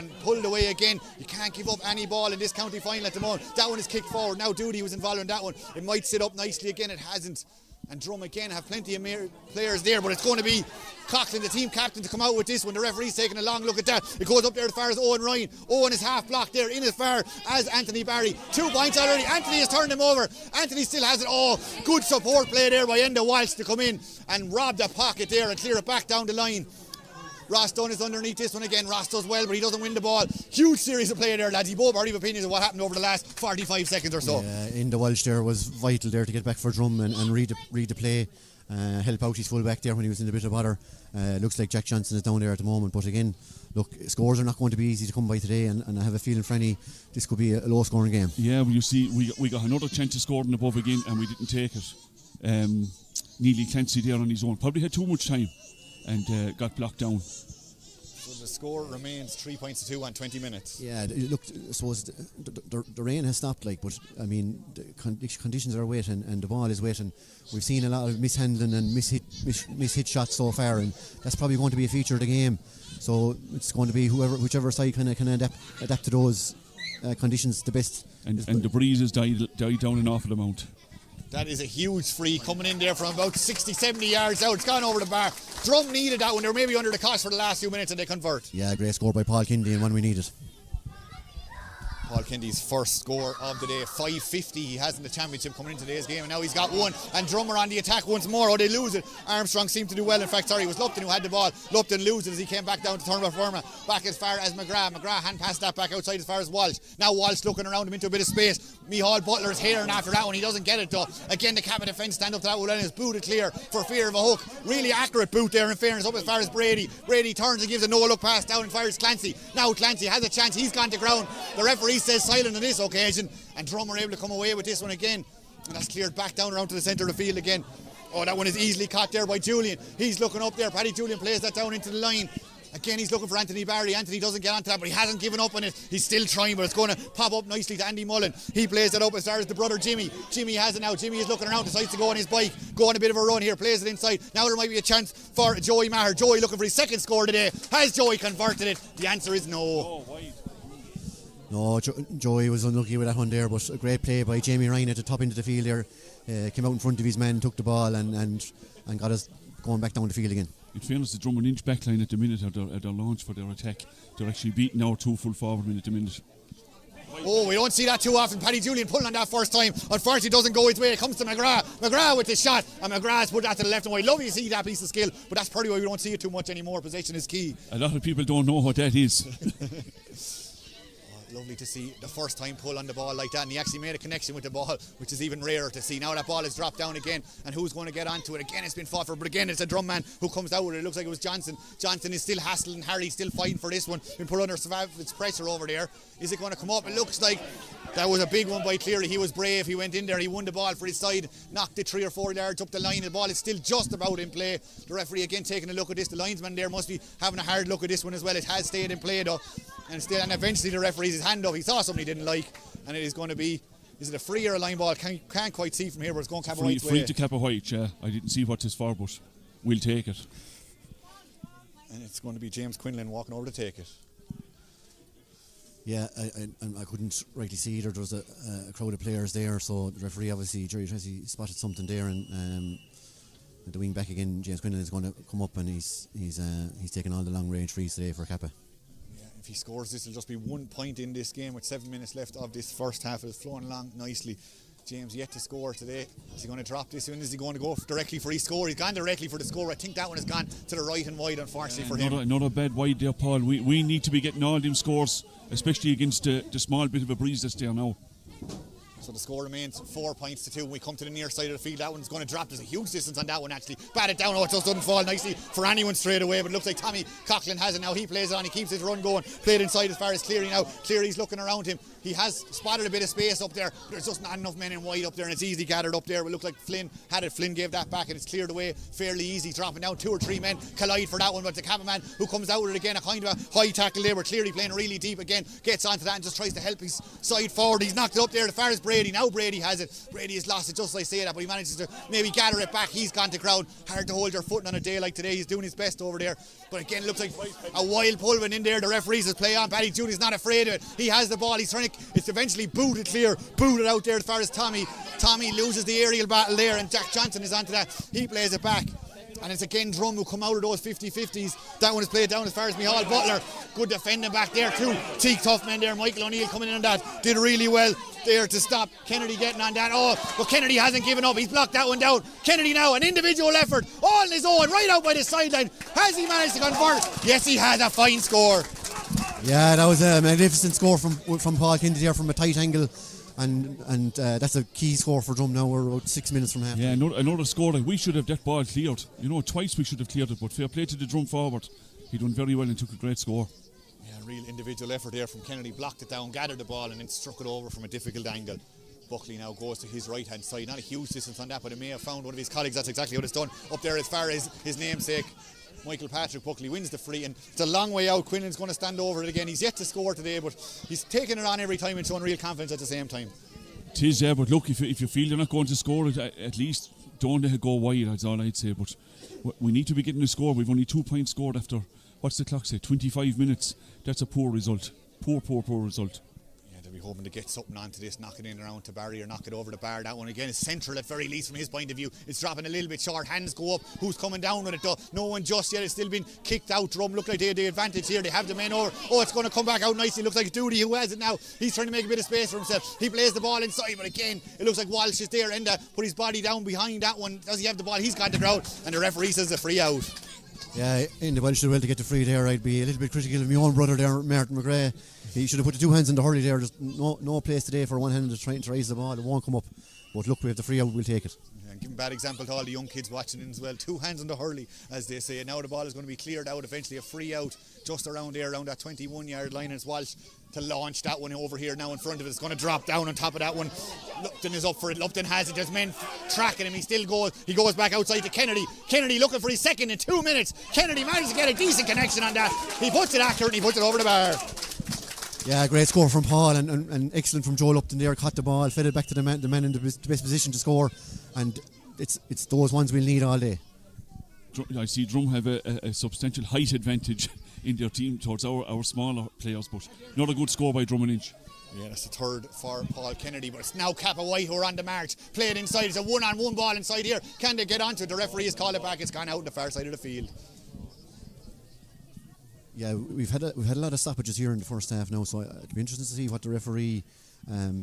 away again. You can't give up any ball in this county final at the moment. That one is kicked forward. Now Doody was involved in that one. It might sit up nicely again. It hasn't. And Drom again have plenty of players there, but it's going to be Coughlin, the team captain, to come out with this one. The referee's taking a long look at that. It goes up there as far as Owen Ryan. Owen is half blocked there, in as far as Anthony Barry. 2 points already. Anthony has turned him over. Anthony still has it. Oh, good support play there by Enda Walsh to come in and rob the pocket there and clear it back down the line. Ross Dunn is underneath this one again. Ross does well, but he doesn't win the ball. Huge series of play there, lads. You both already have opinions of what happened over the last 45 seconds or so. Yeah, Enda Walsh there was vital there to get back for Drom and read the play. Help out his full back there when he was in a bit of bother. Looks like Jack Johnson is down there at the moment, but again, look, scores are not going to be easy to come by today, and I have a feeling for this could be a low scoring game. Yeah, well, you see, we got another chance to score in above again, and we didn't take it. Neely Clancy there on his own probably had too much time and got blocked down. So the score remains 3 points to 2 on 20 minutes. Yeah, look, I suppose the rain has stopped, but I mean, the conditions are wet and the ball is wet, and we've seen a lot of mishandling and mishit shots so far, and that's probably going to be a feature of the game. So it's going to be whichever side can adapt to those conditions the best. And the breeze has died down an awful amount. That is a huge free coming in there from about 60-70 yards out. It's gone over the bar. Drom needed that one. They were maybe under the cost for the last few minutes and they convert. Yeah, great score by Paul Kennedy and one we needed. Paul Kennedy's first score of the day, 550 he has in the championship coming into today's game, and now he's got one, and Drummer on the attack once more. Oh, they lose it. Armstrong seemed to do well. In fact, sorry, it was Lupton who had the ball. Lupton loses as he came back down to turn Verma, back as far as McGrath hand passed that back outside as far as Walsh. Now Walsh looking around him into a bit of space. Mihal Butler's here, and after that one he doesn't get it though. Again the Kappa defence stand up to that one and is booted clear for fear of a hook. Really accurate boot there in fairness, up as far as Brady. Brady turns and gives a no look pass down and fires Clancy. Now Clancy has a chance, he's gone to ground. The referee says silent on this occasion, and Drom are able to come away with this one again, and that's cleared back down around to the centre of the field again. Oh, that one is easily caught there by Julian. He's looking up there. Paddy Julian plays that down into the line. Again, he's looking for Anthony Barry. Anthony doesn't get onto that, but he hasn't given up on it. He's still trying, but it's going to pop up nicely to Andy Mullen. He plays it up as far as the brother Jimmy. Jimmy has it now. Jimmy is looking around, decides to go on his bike, go on a bit of a run here, plays it inside. Now there might be a chance for Joey Maher. Joey looking for his second score today. Has Joey converted it? The answer is no. Oh, wide. No, Joey was unlucky with that one there, but a great play by Jamie Ryan at the top end of the field there. Came out in front of his man, took the ball and got us going back down the field again. In fairness, the Drom and Inch backline at the minute at their launch for their attack. They're actually beating our 2 full forward men at the minute. Oh, we don't see that too often. Paddy Julian pulling on that first time. Unfortunately, it doesn't go his way. It comes to McGrath. McGrath with the shot, and McGrath's put that to the left and wide. Lovely to see that piece of skill, but that's probably why we don't see it too much anymore. Possession is key. A lot of people don't know what that is. Lovely to see the first time pull on the ball like that, and he actually made a connection with the ball, which is even rarer to see. Now that ball has dropped down again, and who's going to get onto it? Again, it's been fought for, but again, it's a drum man who comes out with it. It looks like it was Johnson. Johnson is still hassling Harry, still fighting for this one. Been put under savage pressure over there. Is it going to come up? It looks like that was a big one by Cleary. He was brave. He went in there. He won the ball for his side, knocked it 3 or 4 yards up the line. The ball is still just about in play. The referee again taking a look at this. The linesman there must be having a hard look at this one as well. It has stayed in play though. And eventually the referee's his hand up. He saw something he didn't like, and it is going to be, is it a free or a line ball? Can't quite see from here, but it's going Cappawhite's way. Free to Cappawhite, yeah. I didn't see what it's for, but we'll take it. And it's going to be James Quinlan walking over to take it. Yeah, I couldn't rightly see either. There was a crowd of players there, so the referee obviously, Jerry Tracy, spotted something there, and the wing back again, James Quinlan, is going to come up, and he's taking all the long range frees today for Kappa. If he scores this, it'll just be 1 point in this game with 7 minutes left of this first half. It's flowing along nicely. James yet to score today. Is he going to drop this one? Is he going to go directly for his score? He's gone directly for the score. I think that one has gone to the right and wide, unfortunately for him. Not a bad wide there, Paul. We need to be getting all them scores, especially against the small bit of a breeze that's there now. So the score remains 4 points to 2. When we come to the near side of the field, that one's going to drop. There's a huge distance on that one actually. Bat it down. Oh, it just doesn't fall nicely for anyone straight away, but it looks like Tommy Coughlin has it now. He plays it on. He keeps his run going. Played inside as far as Cleary now. Cleary's looking around him. He has spotted a bit of space up there. There's just not enough men in wide up there, and it's easily gathered up there. It looks like Flynn had it. Flynn gave that back, and it's cleared away fairly easy. Dropping down 2 or 3 men collide for that one, but the cameraman who comes out with it again, a kind of a high tackle there. Where Cleary playing really deep again, gets onto that and just tries to help his side forward. He's knocked it up there as far as Brady. Now Brady has it. Brady has lost it, just as I say that, but he manages to maybe gather it back. He's gone to ground. Hard to hold your footing on a day like today. He's doing his best over there, but again, looks like a wild pullman in there. The referees has play on. Paddy Judy's not afraid of it. He has the ball. He's trying to. It's eventually booted clear, booted out there as far as Tommy. Tommy loses the aerial battle there, and Jack Johnson is onto that. He plays it back. And it's again Drom who come out of those 50-50s. That one is played down as far as Micheál Butler. Good defending back there too. Teak tough men there. Michael O'Neill coming in on that. Did really well there to stop Kennedy getting on that. Oh, but Kennedy hasn't given up. He's blocked that one down. Kennedy now, an individual effort. All on his own, right out by the sideline. Has he managed to convert? Yes, he has. A fine score. Yeah, that was a magnificent score from Paul Kennedy there from a tight angle. And that's a key score for Drom now. We're about 6 minutes from half. Yeah, another score. Like we should have that ball cleared. Twice we should have cleared it, but fair play to the Drom forward. He done very well and took a great score. Yeah, real individual effort there from Kennedy. Blocked it down, gathered the ball, and then struck it over from a difficult angle. Buckley now goes to his right hand side. Not a huge distance on that, but he may have found one of his colleagues. That's exactly what it's done up there as far as his namesake. Michael Patrick Buckley wins the free, and it's a long way out. Quinlan's going to stand over it again. He's yet to score today, but he's taking it on every time and showing real confidence at the same time. It is, yeah, but look, if you feel you're not going to score it, at least don't let it go wide, that's all I'd say. But we need to be getting a score. We've only 2 points scored after, what's the clock say, 25 minutes. That's a poor result. Poor result. They'll be hoping to get something onto this, knock it in around to Barry or knock it over the bar. That one again is central at very least from his point of view. It's dropping a little bit short, hands go up. Who's coming down with it though? No one just yet. It's still been kicked out. Drum look like they have the advantage here. They have the men over. Oh, it's going to come back out nicely. Looks like Doody who has it now. He's trying to make a bit of space for himself. He plays the ball inside, but again it looks like Walsh is there and put his body down behind that one. Does he have the ball? He's got the crowd, and the referee says a free out. Yeah, in the Welsh did well to get the free there. I'd be a little bit critical of my own brother there, Martin McGrath. He should have put the 2 hands in the hurley there. There's no place today for one hand to try to raise the ball. It won't come up. But look, we have the free out, we'll take it. And give a bad example to all the young kids watching as well. 2 hands in the hurley, as they say. Now the ball is going to be cleared out. Eventually a free out just around there, around that 21-yard line. And it's Walsh to launch that one over here now in front of it. It's going to drop down on top of that one. Lupton is up for it. Lupton has it. There's men tracking him. He still goes. He goes back outside to Kennedy. Kennedy looking for his second in 2 minutes. Kennedy managed to get a decent connection on that. He puts it accurate and he puts it over the bar. Yeah, great score from Paul and excellent from Joel Upton there. Caught the ball, fed it back to the man in the best position to score, and it's those ones we'll need all day. I see Drum have a substantial height advantage in their team towards our smaller players. But not a good score by Drom and Inch. Yeah, that's the third for Paul Kennedy, but it's now Cappawhite who are on the march. Play it inside. It's a one-on-one ball inside here. Can they get onto it? The referee has called it back. It's gone out on the far side of the field. Yeah, we've had a lot of stoppages here in the first half now, so it'd be interesting to see what the referee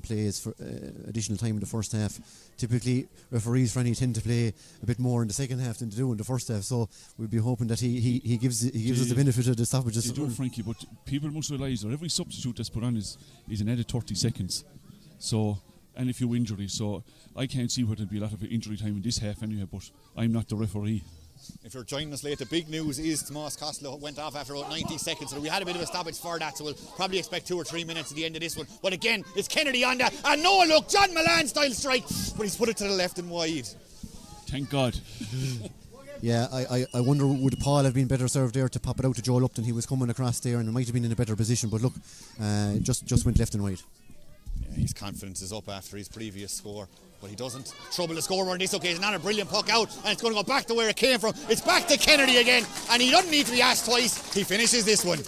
plays for additional time in the first half. Typically, referees, Franny, tend to play a bit more in the second half than they do in the first half, so we'll be hoping that he gives us the benefit of the stoppages. They do, Frankie, but people must realise that every substitute that's put on is an added 30 seconds. So, and a few injuries, so I can't see where there'll be a lot of injury time in this half anyway, but I'm not the referee. If you're joining us late, the big news is Tomas Costello went off after about 90 seconds, so we had a bit of a stoppage for that, so we'll probably expect 2 or 3 minutes at the end of this one. But again, it's Kennedy on that, and no look, John Milan style strike, but he's put it to the left and wide. Thank God. Yeah, I wonder, would Paul have been better served there to pop it out to Joel Upton? He was coming across there and it might have been in a better position, but look, just went left and wide. Yeah, his confidence is up after his previous score, but he doesn't trouble the scoreboard on this occasion. Not a brilliant puck out, and it's going to go back to where it came from. It's back to Kennedy again, and he doesn't need to be asked twice. He finishes this one.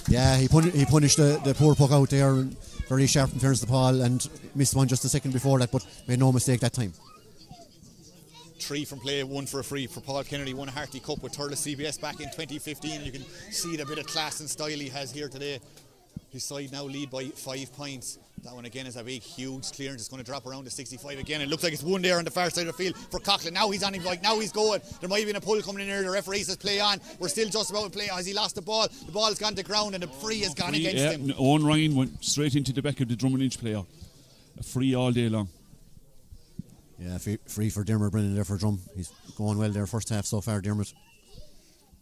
Yeah, he punished the poor puck out there, very sharp in fairness to Paul, and missed one just a second before that, but made no mistake that time. 3 from play, 1 for a free for Paul Kennedy. Won a Harty Cup with Thurles CBS back in 2015. You can see the bit of class and style he has here today. His side now lead by 5 points. That one again is a big, huge clearance. It's going to drop around to 65 again. It looks like it's one there on the far side of the field for Coughlin. Now he's on him, like now he's going. There might have been a pull coming in here. The referee says play on. We're still just about to play. Has he lost the ball? The ball's gone to ground and the free has gone against him. Owen Ryan went straight into the back of the Drom and Inch player. A free all day long. Yeah, free for Dermot Brennan there for Drum. He's going well there first half so far, Dermot.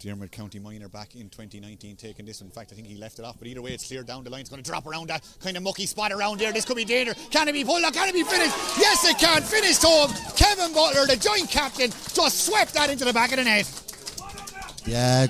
Dermot County Minor back in 2019 taking this one. In fact, I think he left it off, but either way it's cleared down the line. It's going to drop around that kind of mucky spot around there. This could be danger. Can it be pulled out? Can it be finished? Yes, it can. Finished home. Kevin Butler, the joint captain, just swept that into the back of the net. Yeah,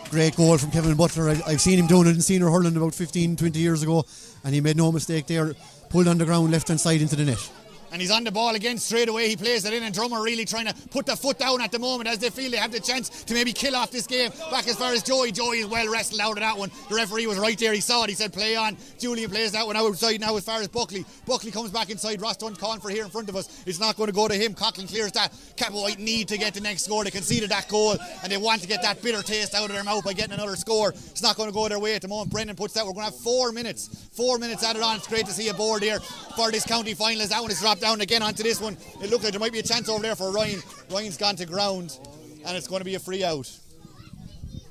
great goal from Kevin Butler. I've seen him doing it in senior hurling about 15-20 years ago, and he made no mistake there. Pulled on the ground, left hand side into the net. And he's on the ball again straight away. He plays it in, and Drum are really trying to put the foot down at the moment as they feel they have the chance to maybe kill off this game. Back as far as Joey. Joey is well wrestled out of that one. The referee was right there. He saw it. He said play on. Julian plays that one outside now as far as Buckley. Buckley comes back inside. Ross Dunn calling for here in front of us. It's not going to go to him. Coughlin clears that. Cappawhite need to get the next score. They conceded that goal and they want to get that bitter taste out of their mouth by getting another score. It's not going to go their way at the moment. Brendan puts that. We're going to have 4 minutes. 4 minutes added on. It's great to see a board here for this county final as that one is dropped down again onto this one. It looked like there might be a chance over there for Ryan. Ryan's gone to ground and it's going to be a free out.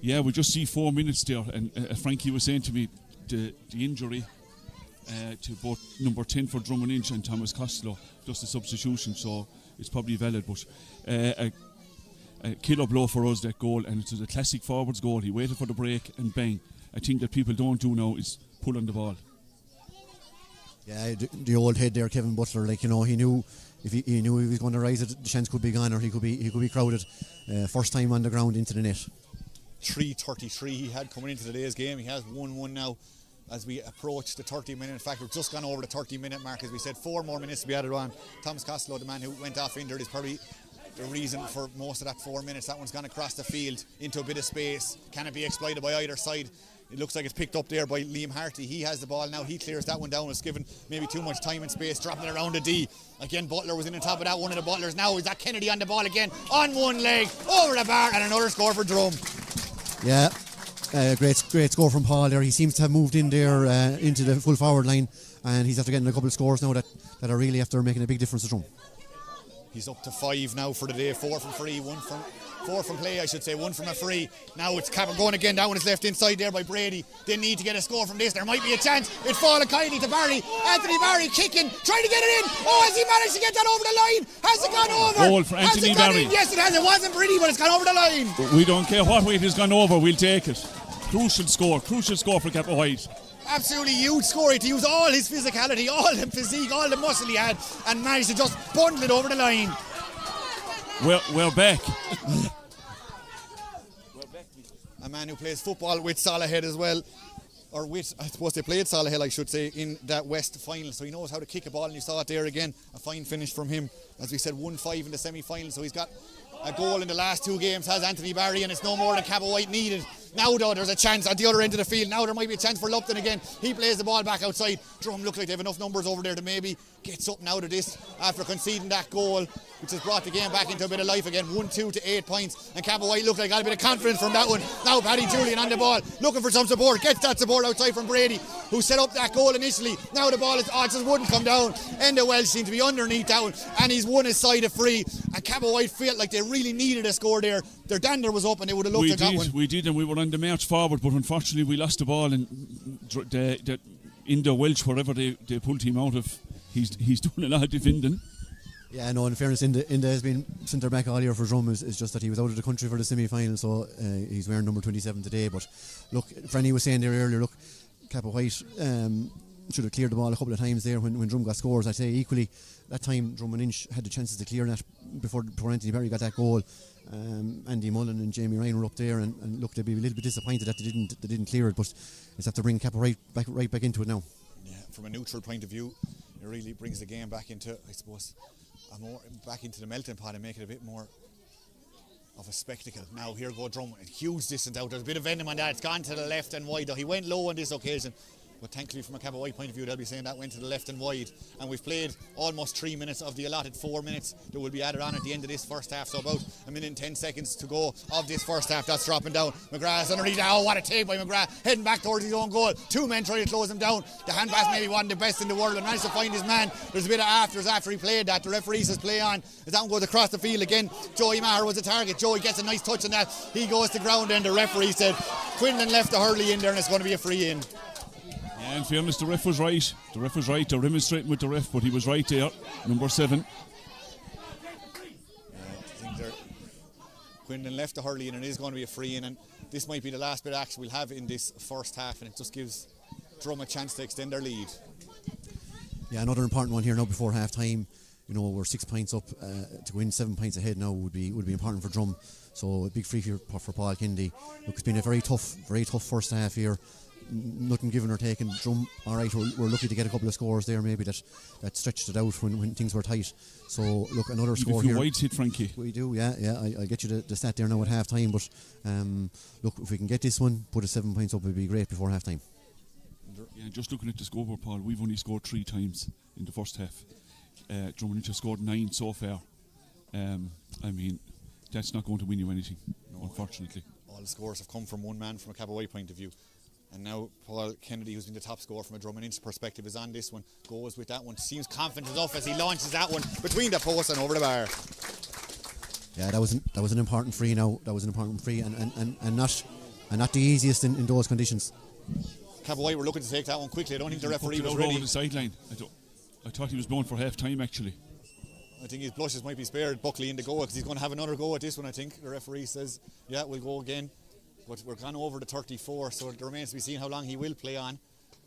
Yeah, we just see 4 minutes there, and Frankie was saying to me the injury to both number 10 for Drom and Inch and Thomas Costello, just a substitution, so it's probably valid, but a killer blow for us, that goal, and it was a classic forwards goal. He waited for the break and bang. I think that people don't do now is pull on the ball. Yeah, the old head there, Kevin Butler, like, you know, he knew if he knew he was going to rise it, the chance could be gone, or he could be crowded. First time on the ground into the net. 3:33 he had coming into today's game. He has 1-1 now as we approach the 30-minute. In fact, we've just gone over the 30-minute mark. As we said, 4 more minutes to be added on. Thomas Costello, the man who went off injured, is probably the reason for most of that 4 minutes. That one's gone across the field into a bit of space. Can it be exploited by either side? It looks like it's picked up there by Liam Harty. He has the ball now. He clears that one down. It's given maybe too much time and space, dropping it around the D. Again, Butler was in on top of that. One of the Butlers now is that Kennedy on the ball again, on one leg, over the bar, and another score for Drom. Yeah, great score from Paul there. He seems to have moved in there into the full forward line, and he's after getting a couple of scores now that are really after making a big difference to Drom. He's up to 5 now for the day. 4 from free, 4 from play, I should say, 1 from a free. Now it's Capper going again. That one is left inside there by Brady. They need to get a score from this. There might be a chance. It's fallen kindly to Barry. Anthony Barry kicking, trying to get it in. Oh, has he managed to get that over the line? Has it gone over? Goal for Anthony Barry. Yes, it has. It wasn't pretty, but it's gone over the line. We don't care what way it has gone over. We'll take it. Crucial score for Cappawhite. Absolutely huge score. To use all his physicality, all the physique, all the muscle he had, and managed to just bundle it over the line. We're back. A man who plays football with Salahead as well, or with, I suppose they played Salahead, I should say, in that West final, so he knows how to kick a ball, and you saw it there again. A fine finish from him. As we said, 1-5 in the semi-final, so he's got a goal in the last 2 games, has Anthony Barry, and it's no more than Cappawhite needed Now though, there's a chance at the other end of the field. Now there might be a chance for Lupton again. He plays the ball back outside. Drom look like they have enough numbers over there to maybe get something out of this after conceding that goal, which has brought the game back into a bit of life again. 1-2 to 8 points. And Cappawhite look like got a bit of confidence from that one. Now Paddy Julian on the ball, looking for some support. Gets that support outside from Brady, who set up that goal initially. Now the ball is, it just wouldn't come down. Enda Welsh seemed to be underneath that one, and he's won his side of free. And Cappawhite felt like they really needed a score there. Their dander was up and they would have looked at that one. We did, and we were on the march forward, but unfortunately we lost the ball, and Enda Welsh, wherever they pulled him out of, he's doing a lot of defending. Yeah, no, in fairness, Enda has been centre back all year for Drom. Is just that he was out of the country for the semi-final, so he's wearing number 27 today. But look, Franny was saying there earlier, look, Cappawhite should have cleared the ball a couple of times there when Drom got scores. I'd say equally, that time Drom and Inch had the chances to clear that before Anthony Barry got that goal. Andy Mullen and Jamie Ryan were up there, and look, they'd be a little bit disappointed that they didn't clear it, but it's have to bring Cappawhite right back into it now. Yeah, from a neutral point of view, it really brings the game back into, I suppose, back into the melting pot and make it a bit more of a spectacle. Now here go Drom, a huge distance out. There's a bit of venom on that. It's gone to the left and wide. He went low on this occasion, but thankfully from a Cappawhite point of view, they'll be saying that went to the left and wide. And we've played almost 3 minutes of the allotted 4 minutes that will be added on at the end of this first half. So about a minute and 10 seconds to go of this first half. That's dropping down. McGrath's underneath. Oh, what a take by McGrath, heading back towards his own goal. 2 men trying to close him down. The hand pass maybe wasn't the best in the world, and managed to find his man. There's a bit of afters after he played that. The referee says play on. As that one goes across the field again, Joey Maher was the target. Joey gets a nice touch on that. He goes to ground, and the referee said Quinlan left the hurley in there, and it's going to be a free in. Yeah, in fairness, the ref was right. They're remonstrating with the ref, but he was right there. Number 7. I think Quinlan left the hurley in, and it is going to be a free in. And this might be the last bit of action we'll have in this first half, and it just gives Drom a chance to extend their lead. Yeah, another important one here now before half time. You know, we're 6 points up. To win 7 points ahead now would be important for Drom. So a big free here for Paul Kennedy. Look, it's been a very tough first half here. Nothing given or taken. Drom, all right, we're lucky to get a couple of scores there maybe that stretched it out when things were tight. So look, another score here. A few wides hit, Frankie. We do, yeah. I'll get you the stat there now at half time, but look, if we can get this one, put a 7 points up, it'd be great before half time. Yeah, just looking at the scoreboard, Paul, we've only scored 3 times in the first half. Drom and Inch have scored 9 so far. I mean, that's not going to win you anything, unfortunately. All the scores have come from one man from a Cappawhite point of view. And now Paul Kennedy, who's been the top scorer from a Drom and Inch perspective, is on this one. Goes with that one. Seems confident enough as he launches that one between the posts and over the bar. Yeah, that was an important free now. That was an important free and not the easiest in those conditions. Cappawhite were looking to take that one quickly. I don't think the referee was ready. ready. The sideline. I thought he was blown for half time actually. I think his blushes might be spared Buckley in the goal, because he's going to have another go at this one. I think the referee says, yeah, we'll go again. But we're gone over the 34, so it remains to be seen how long he will play on.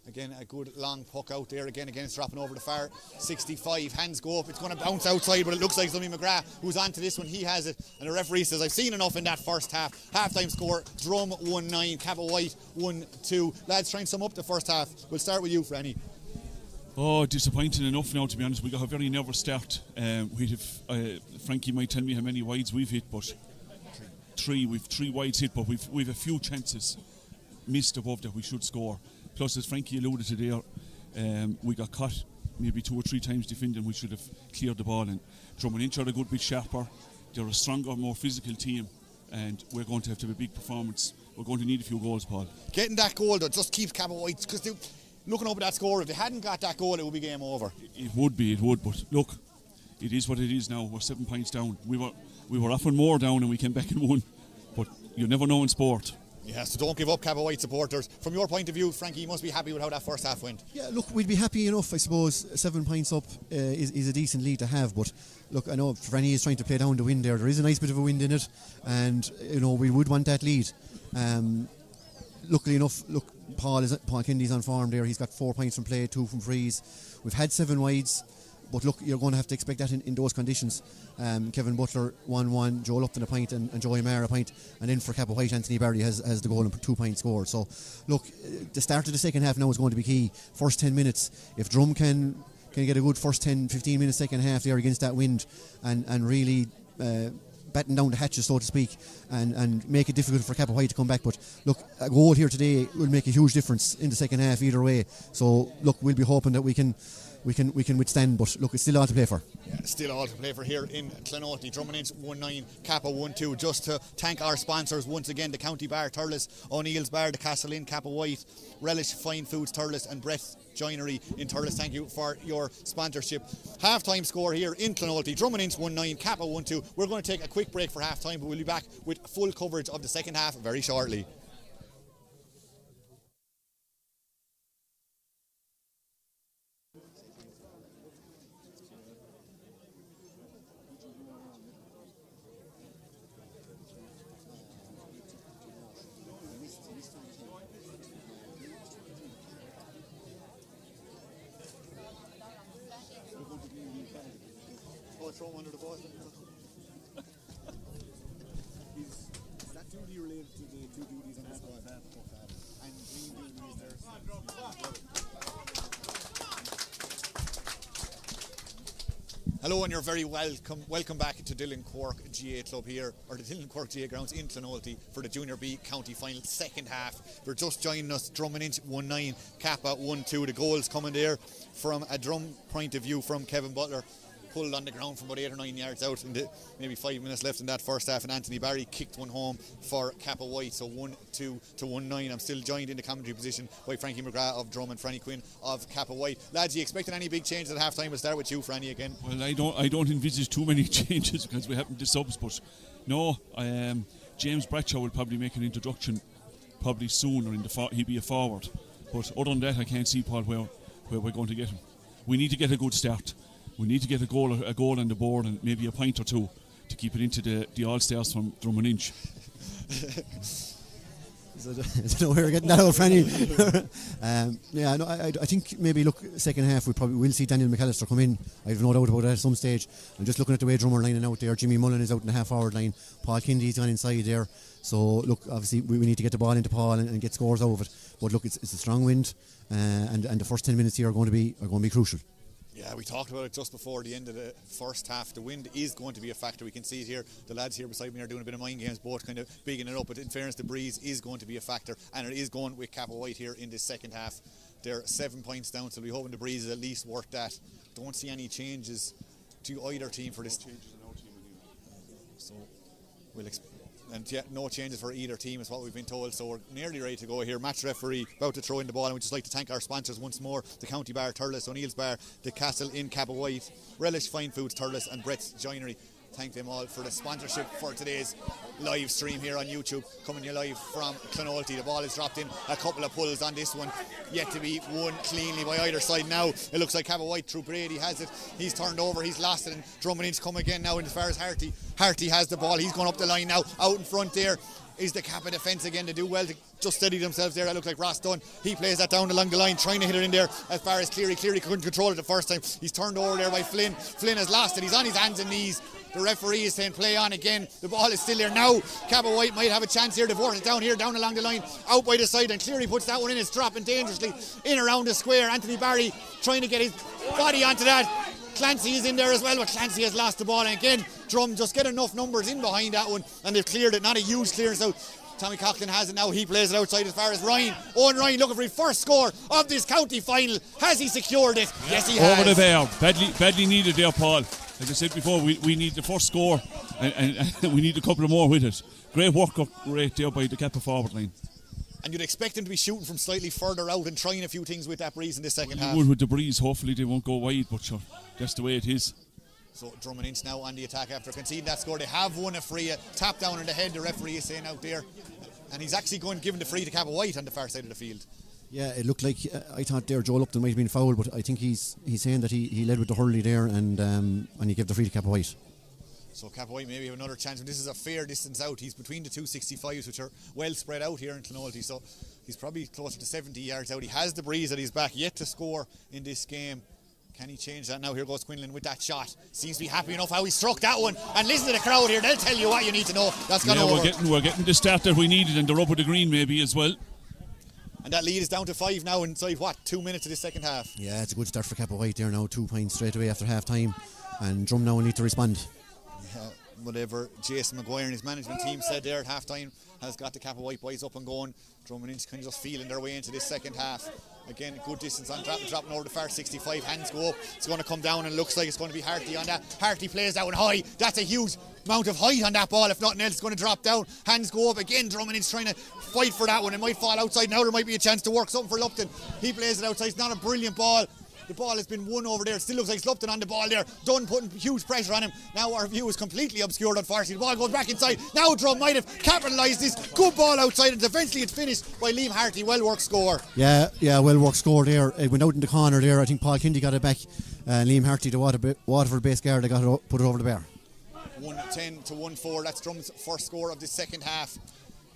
Again, a good long puck out there. Again, it's dropping over the far 65. Hands go up. It's going to bounce outside, but it looks like Sonny McGrath, who's on to this one. He has it. And the referee says, I've seen enough in that first half. Half-time score, Drom 1-9, Cappawhite 1-2. Lads, try and sum up the first half. We'll start with you, Franny. Oh, disappointing enough now, to be honest. We got a very nervous start. Frankie might tell me how many wides we've hit, but 3. We've 3 wides hit, but we've a few chances missed above that we should score. Plus, as Frankie alluded to there, we got caught maybe 2 or 3 times defending. We should have cleared the ball. And Drom and Inch are a good bit sharper. They're a stronger, more physical team, and we're going to have a big performance. We're going to need a few goals, Paul. Getting that goal though just keeps Cappawhite, because looking up at that score, if they hadn't got that goal, it would be game over. It would, but look, it is what it is now. We're 7 points down. We were often more down and we came back and won, but you never know in sport. Yeah, so don't give up, Cappawhite supporters. From your point of view, Frankie, you must be happy with how that first half went. Yeah, look, we'd be happy enough, I suppose. 7 points up is a decent lead to have, but look, I know Franny is trying to play down the wind there. There is a nice bit of a wind in it, and we would want that lead. Luckily enough, look, Paul Kennedy's on form there. He's got 4 points from play, 2 from frees. We've had 7 wides, but look, you're going to have to expect that in those conditions. Kevin Butler 1-1, Joe Lupton a point, and Joey Maher a point, and then for Cappawhite, Anthony Barry has the goal and 2 points scored. So look, the start of the second half now is going to be key. First 10 minutes, if Drom can get a good first 10-15 minutes second half there against that wind and really batten down the hatches, so to speak, and make it difficult for Cappawhite to come back. But look, a goal here today will make a huge difference in the second half either way. So look, we'll be hoping that we can withstand, but look, it's still all to play for. Yeah, still all to play for here in Clonalty. Drummond Inch 1-9, Kappa 1-2. Just to thank our sponsors once again, the County Bar Thurles, O'Neill's Bar, the Castle Inn, Cappawhite, Relish Fine Foods Thurles and Breath Joinery in Thurles. Thank you for your sponsorship. Half-time score here in Clonalty. Drummond Inch 1-9, Kappa 1-2. We're going to take a quick break for half-time, but we'll be back with full coverage of the second half very shortly. Throw him under the bus. Is that duty related to the two duties on the squad? And green duty is there. Hello and you're very welcome. Welcome back to Dillon Cork GA Club here, or the Dillon Cork GA grounds in Clonalty for the Junior B County Final second half. If you're just joining us, Drummond Inch 1-9, Kappa 1-2. The goals coming there from a Drum point of view from Kevin Butler. Pulled on the ground from about 8 or 9 yards out, and maybe 5 minutes left in that first half, and Anthony Barry kicked one home for Cappawhite. So 1-2 to 1-9. I'm still joined in the commentary position by Frankie McGrath of Drom and Franny Quinn of Cappawhite. Lads, you expecting any big changes at half time? We'll start with you, Franny, again. Well, I don't envisage too many changes because we haven't the subs, but no, James Bradshaw will probably make an introduction probably soon, or he'll be a forward. But other than that, I can't see, Paul, where we're going to get him. We need to get a good start. We need to get a goal on the board and maybe a point or two to keep it into the All-Stars from Drummond Inch. I don't know where we're getting that out, Franny. I think maybe, look, second half we probably will see Daniel McAllister come in. I have no doubt about that at some stage. I'm just looking at the way Drummer lining out there. Jimmy Mullen is out in the half-forward line. Paul Kindy's gone inside there. So, look, obviously we need to get the ball into Paul and get scores out of it. But, look, it's a strong wind, and the first 10 minutes here are going to be crucial. Yeah, we talked about it just before the end of the first half. The wind is going to be a factor. We can see it here. The lads here beside me are doing a bit of mind games, both kind of bigging it up. But in fairness, the breeze is going to be a factor, and it is going with Cappawhite here in this second half. They're 7 points down, so we're hoping the breeze is at least worth that. Don't see any changes to either team for this. So we'll and yeah, no changes for either team is what we've been told, so we're nearly ready to go here. Match referee about to throw in the ball, and we'd just like to thank our sponsors once more: the County Bar Thurles, O'Neill's Bar, the Castle Inn, Cappawhite, Relish Fine Foods Thurles and Brett's Joinery. Thank them all for the sponsorship for today's live stream here on YouTube, coming to you live from Clonalty. The ball is dropped in, a couple of pulls on this one, yet to be won cleanly by either side. Now it looks like Cappawhite through Brady has it, he's turned over, he's lost it, and Drummond Inch come again now. And as far as Harty has the ball, he's going up the line now. Out in front there is the Kappa defence again. They do well to just steady themselves there. That looks like Ross Dunn. He plays that down along the line, trying to hit it in there. As far as Cleary couldn't control it the first time. He's turned over there by Flynn. Flynn has lost it. He's on his hands and knees. The referee is saying play on again. The ball is still there now. Cappawhite might have a chance here. They've worked it down here, down along the line, out by the side, and Cleary puts that one in. It's dropping dangerously in around the square. Anthony Barry trying to get his body onto that. Clancy is in there as well, but Clancy has lost the ball, and again Drum just get enough numbers in behind that one, and they've cleared it. Not a huge clearance out. Tommy Coughlin has it now. He plays it outside as far as Ryan. Owen Ryan looking for his first score of this county final. Has he secured it? Yes, he has. Over the bar. Badly needed there, Paul. As I said before, we need the first score, and we need a couple of more with it. Great work up rate there by the Kappa forward line. And you'd expect him to be shooting from slightly further out and trying a few things with that breeze in this second half. With the breeze, hopefully they won't go wide, but sure, that's the way it is. So Drummond Inch now on the attack after conceding that score. They have won a free, tap down in the head, the referee is saying out there. And he's actually giving the free to Cappawhite on the far side of the field. Yeah, it looked like, I thought there Joel Upton might have been fouled, but I think he's saying that he led with the hurley there, and he gave the free to Cappawhite. So Cappawhite maybe have another chance. This is a fair distance out. He's between the 265s, which are well spread out here in Clonalty. So he's probably closer to 70 yards out. He has the breeze at his back, yet to score in this game. Can he change that now? Here goes Quinlan with that shot. Seems to be happy enough how he struck that one. And listen to the crowd here. They'll tell you what you need to know. That's gone over. We're getting the start that we needed, and the rub of the green maybe as well. And that lead is down to 5 now inside, 2 minutes of this second half. Yeah, it's a good start for Cappawhite there now. 2 points straight away after half time. And Drum now will need to respond. Yeah, whatever Jason Maguire and his management team said there at half-time has got the Cappawhite boys up and going. Drom and Inch kind of just feeling their way into this second half. Again, good distance on dropping over the far 65. Hands go up. It's going to come down and looks like it's going to be Harty on that. Harty plays that one high. That's a huge amount of height on that ball. If nothing else, it's going to drop down. Hands go up again. Drom and Inch trying to fight for that one. It might fall outside. Now there might be a chance to work something for Lupton. He plays it outside. It's not a brilliant ball. The ball has been won over there. It still looks like it's Lupton on the ball there. Dunn putting huge pressure on him. Now our view is completely obscured, unfortunately. The ball goes back inside. Now Drum might have capitalised this. Good ball outside, and eventually it's finished by Liam Harty. Well worked score. Yeah, well worked score there. It went out in the corner there. I think Paul Kindy got it back. Liam Harty, the Waterford base guard, they got it put it over the bar. 1-10 to 1-4. That's Drum's first score of the second half.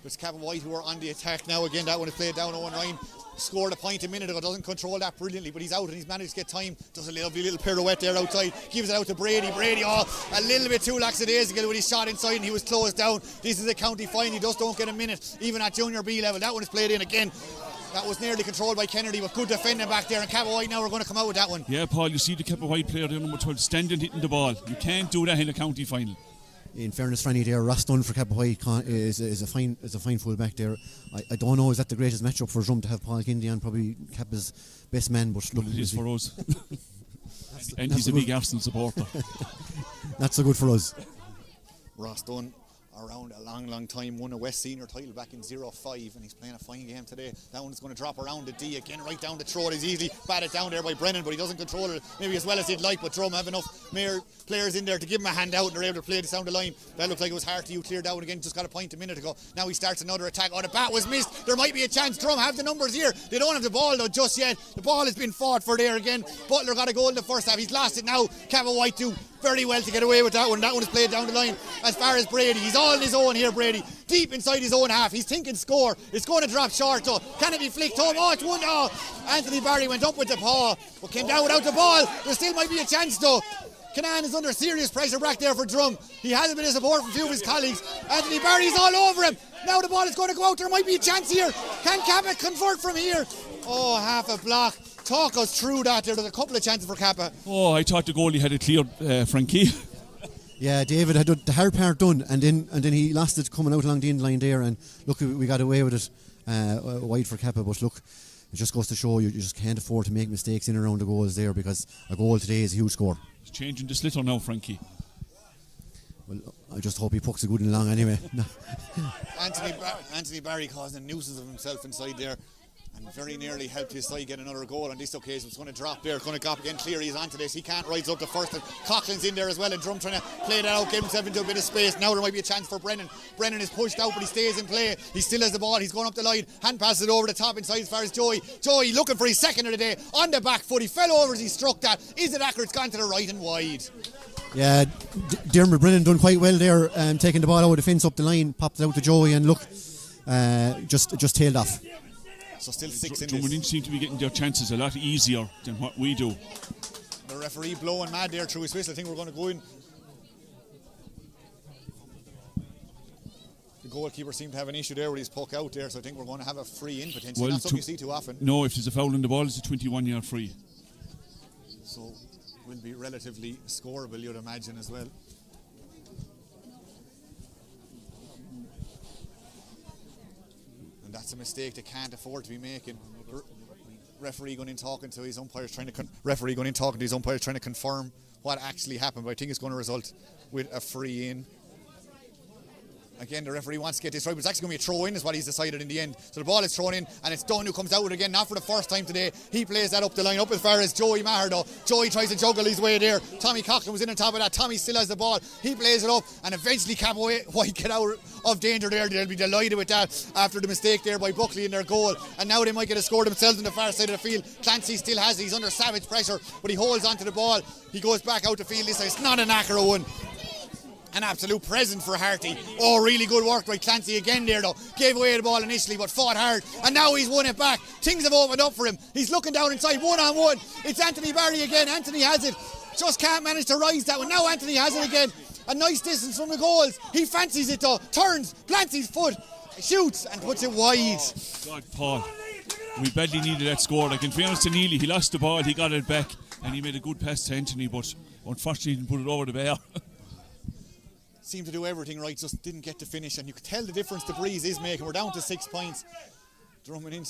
It's Cappawhite who are on the attack now. Again, that one is played down 0-9. Scored a point a minute ago, doesn't control that brilliantly, but he's out and he's managed to get time. Does a lovely little pirouette there outside, gives it out to Brady. Brady, a little bit too lackadaisical when he shot inside and he was closed down. This is a county final, he just don't get a minute, even at junior B level. That one is played in again. That was nearly controlled by Kennedy, but good defending back there, and Cappawhite now are going to come out with that one. Yeah, Paul, you see the Cappawhite player there, number 12, standing hitting the ball. You can't do that in a county final. In fairness, Franny there, Ross Dunn for Cappawhite is a fine full back there. I don't know, is that the greatest matchup for Drum to have Paul Kindy on, probably Cappa's best man, but look, it is for us. And he's a big Arsenal supporter. Not so good for us. Ross Dunn, around a long time, won a West Senior title back in 05, and he's playing a fine game today. That one's going to drop around the D again, right down the throat. He's easily batted down there by Brennan, but he doesn't control it maybe as well as he'd like. But Drum have enough mere players in there to give him a hand out, and they're able to play this down the line. That looked like it was Harty who cleared out again, just got a point a minute ago. Now he starts another attack. The bat was missed. There might be a chance. Drum have the numbers here. They don't have the ball though just yet. The ball has been fought for there again. Butler got a goal in the first half. He's lost it now. Cappawhite do very well to get away with that one. That one is played down the line. As far as Brady, he's all on his own here, Brady. Deep inside his own half. He's thinking score. It's going to drop short though. Can it be flicked home? It's 1-0. Anthony Barry went up with the paw, but came down without the ball. There still might be a chance though. Canan is under serious pressure back there for Drum. He has a bit of support from a few of his colleagues. Anthony Barry's all over him. Now the ball is going to go out. There might be a chance here. Can Kappa convert from here? Half a block. Talk us through that. There's a couple of chances for Kappa. I thought the goalie had it cleared, Frankie. Yeah, David had the hard part done, and then he lost it coming out along the end line there, and look, we got away with it wide for Kappa, but look, it just goes to show you just can't afford to make mistakes in and around the goals there, because a goal today is a huge score. He's changing the sliotar now, Frankie. Well, I just hope he pucks a good and long anyway. Anthony Barry causing a nuisance of himself inside there, and very nearly helped his side get another goal on this occasion. It's going to drop there, going to go up again. Cleary is onto this. He can't rise up the first, and Coughlin's in there as well, and Drum trying to play that out, get himself into a bit of space. Now there might be a chance for Brennan. Brennan is pushed out, but he stays in play. He still has the ball. He's going up the line. Hand passes it over the top inside as far as Joey. Joey looking for his second of the day on the back foot. He fell over as he struck that. Is it accurate? It's gone to the right and wide. Yeah, Dermot Brennan done quite well there, taking the ball out of the fence up the line, popped it out to Joey, and look, just tailed off. So still 6 in Drum this. seem to be getting their chances a lot easier than what we do. The referee blowing mad there through his whistle. I think we're going to go in. The goalkeeper seemed to have an issue there with his puck out there, so I think we're going to have a free in potentially. Not something you see too often. No, if there's a foul on the ball, it's a 21-yard free. So will be relatively scoreable, you'd imagine, as well. And that's a mistake they can't afford to be making. Referee going in talking to his umpires, trying to confirm what actually happened. But I think it's going to result with a free in. Again, the referee wants to get this right, but it's actually going to be a throw in is what he's decided in the end. So the ball is thrown in, and it's Dunn who comes out with it again, not for the first time today. He plays that up the line, up as far as Joey Maher though. Joey tries to juggle his way there. Tommy Coughlin was in on top of that. Tommy still has the ball. He plays it up, and eventually Cappawhite get out of danger there. They'll be delighted with that after the mistake there by Buckley in their goal. And now they might get a score themselves on the far side of the field. Clancy still has it. He's under savage pressure, but he holds onto the ball. He goes back out the field this time. It's not an accurate one. An absolute present for Harty. Really good work by Clancy again there though. Gave away the ball initially but fought hard, and now he's won it back. Things have opened up for him. He's looking down inside, 1-on-1. It's Anthony Barry again. Anthony has it. Just can't manage to rise that one. Now Anthony has it again. A nice distance from the goals. He fancies it though. Turns, plants his foot, shoots and puts it wide. God, Paul, we badly needed that score. Like, in fairness to Neely, he lost the ball, he got it back, and he made a good pass to Anthony, but unfortunately he didn't put it over the bar. seemed to do everything right, just didn't get to finish, and you could tell the difference the breeze is making. We're down to 6 points. Drummond in,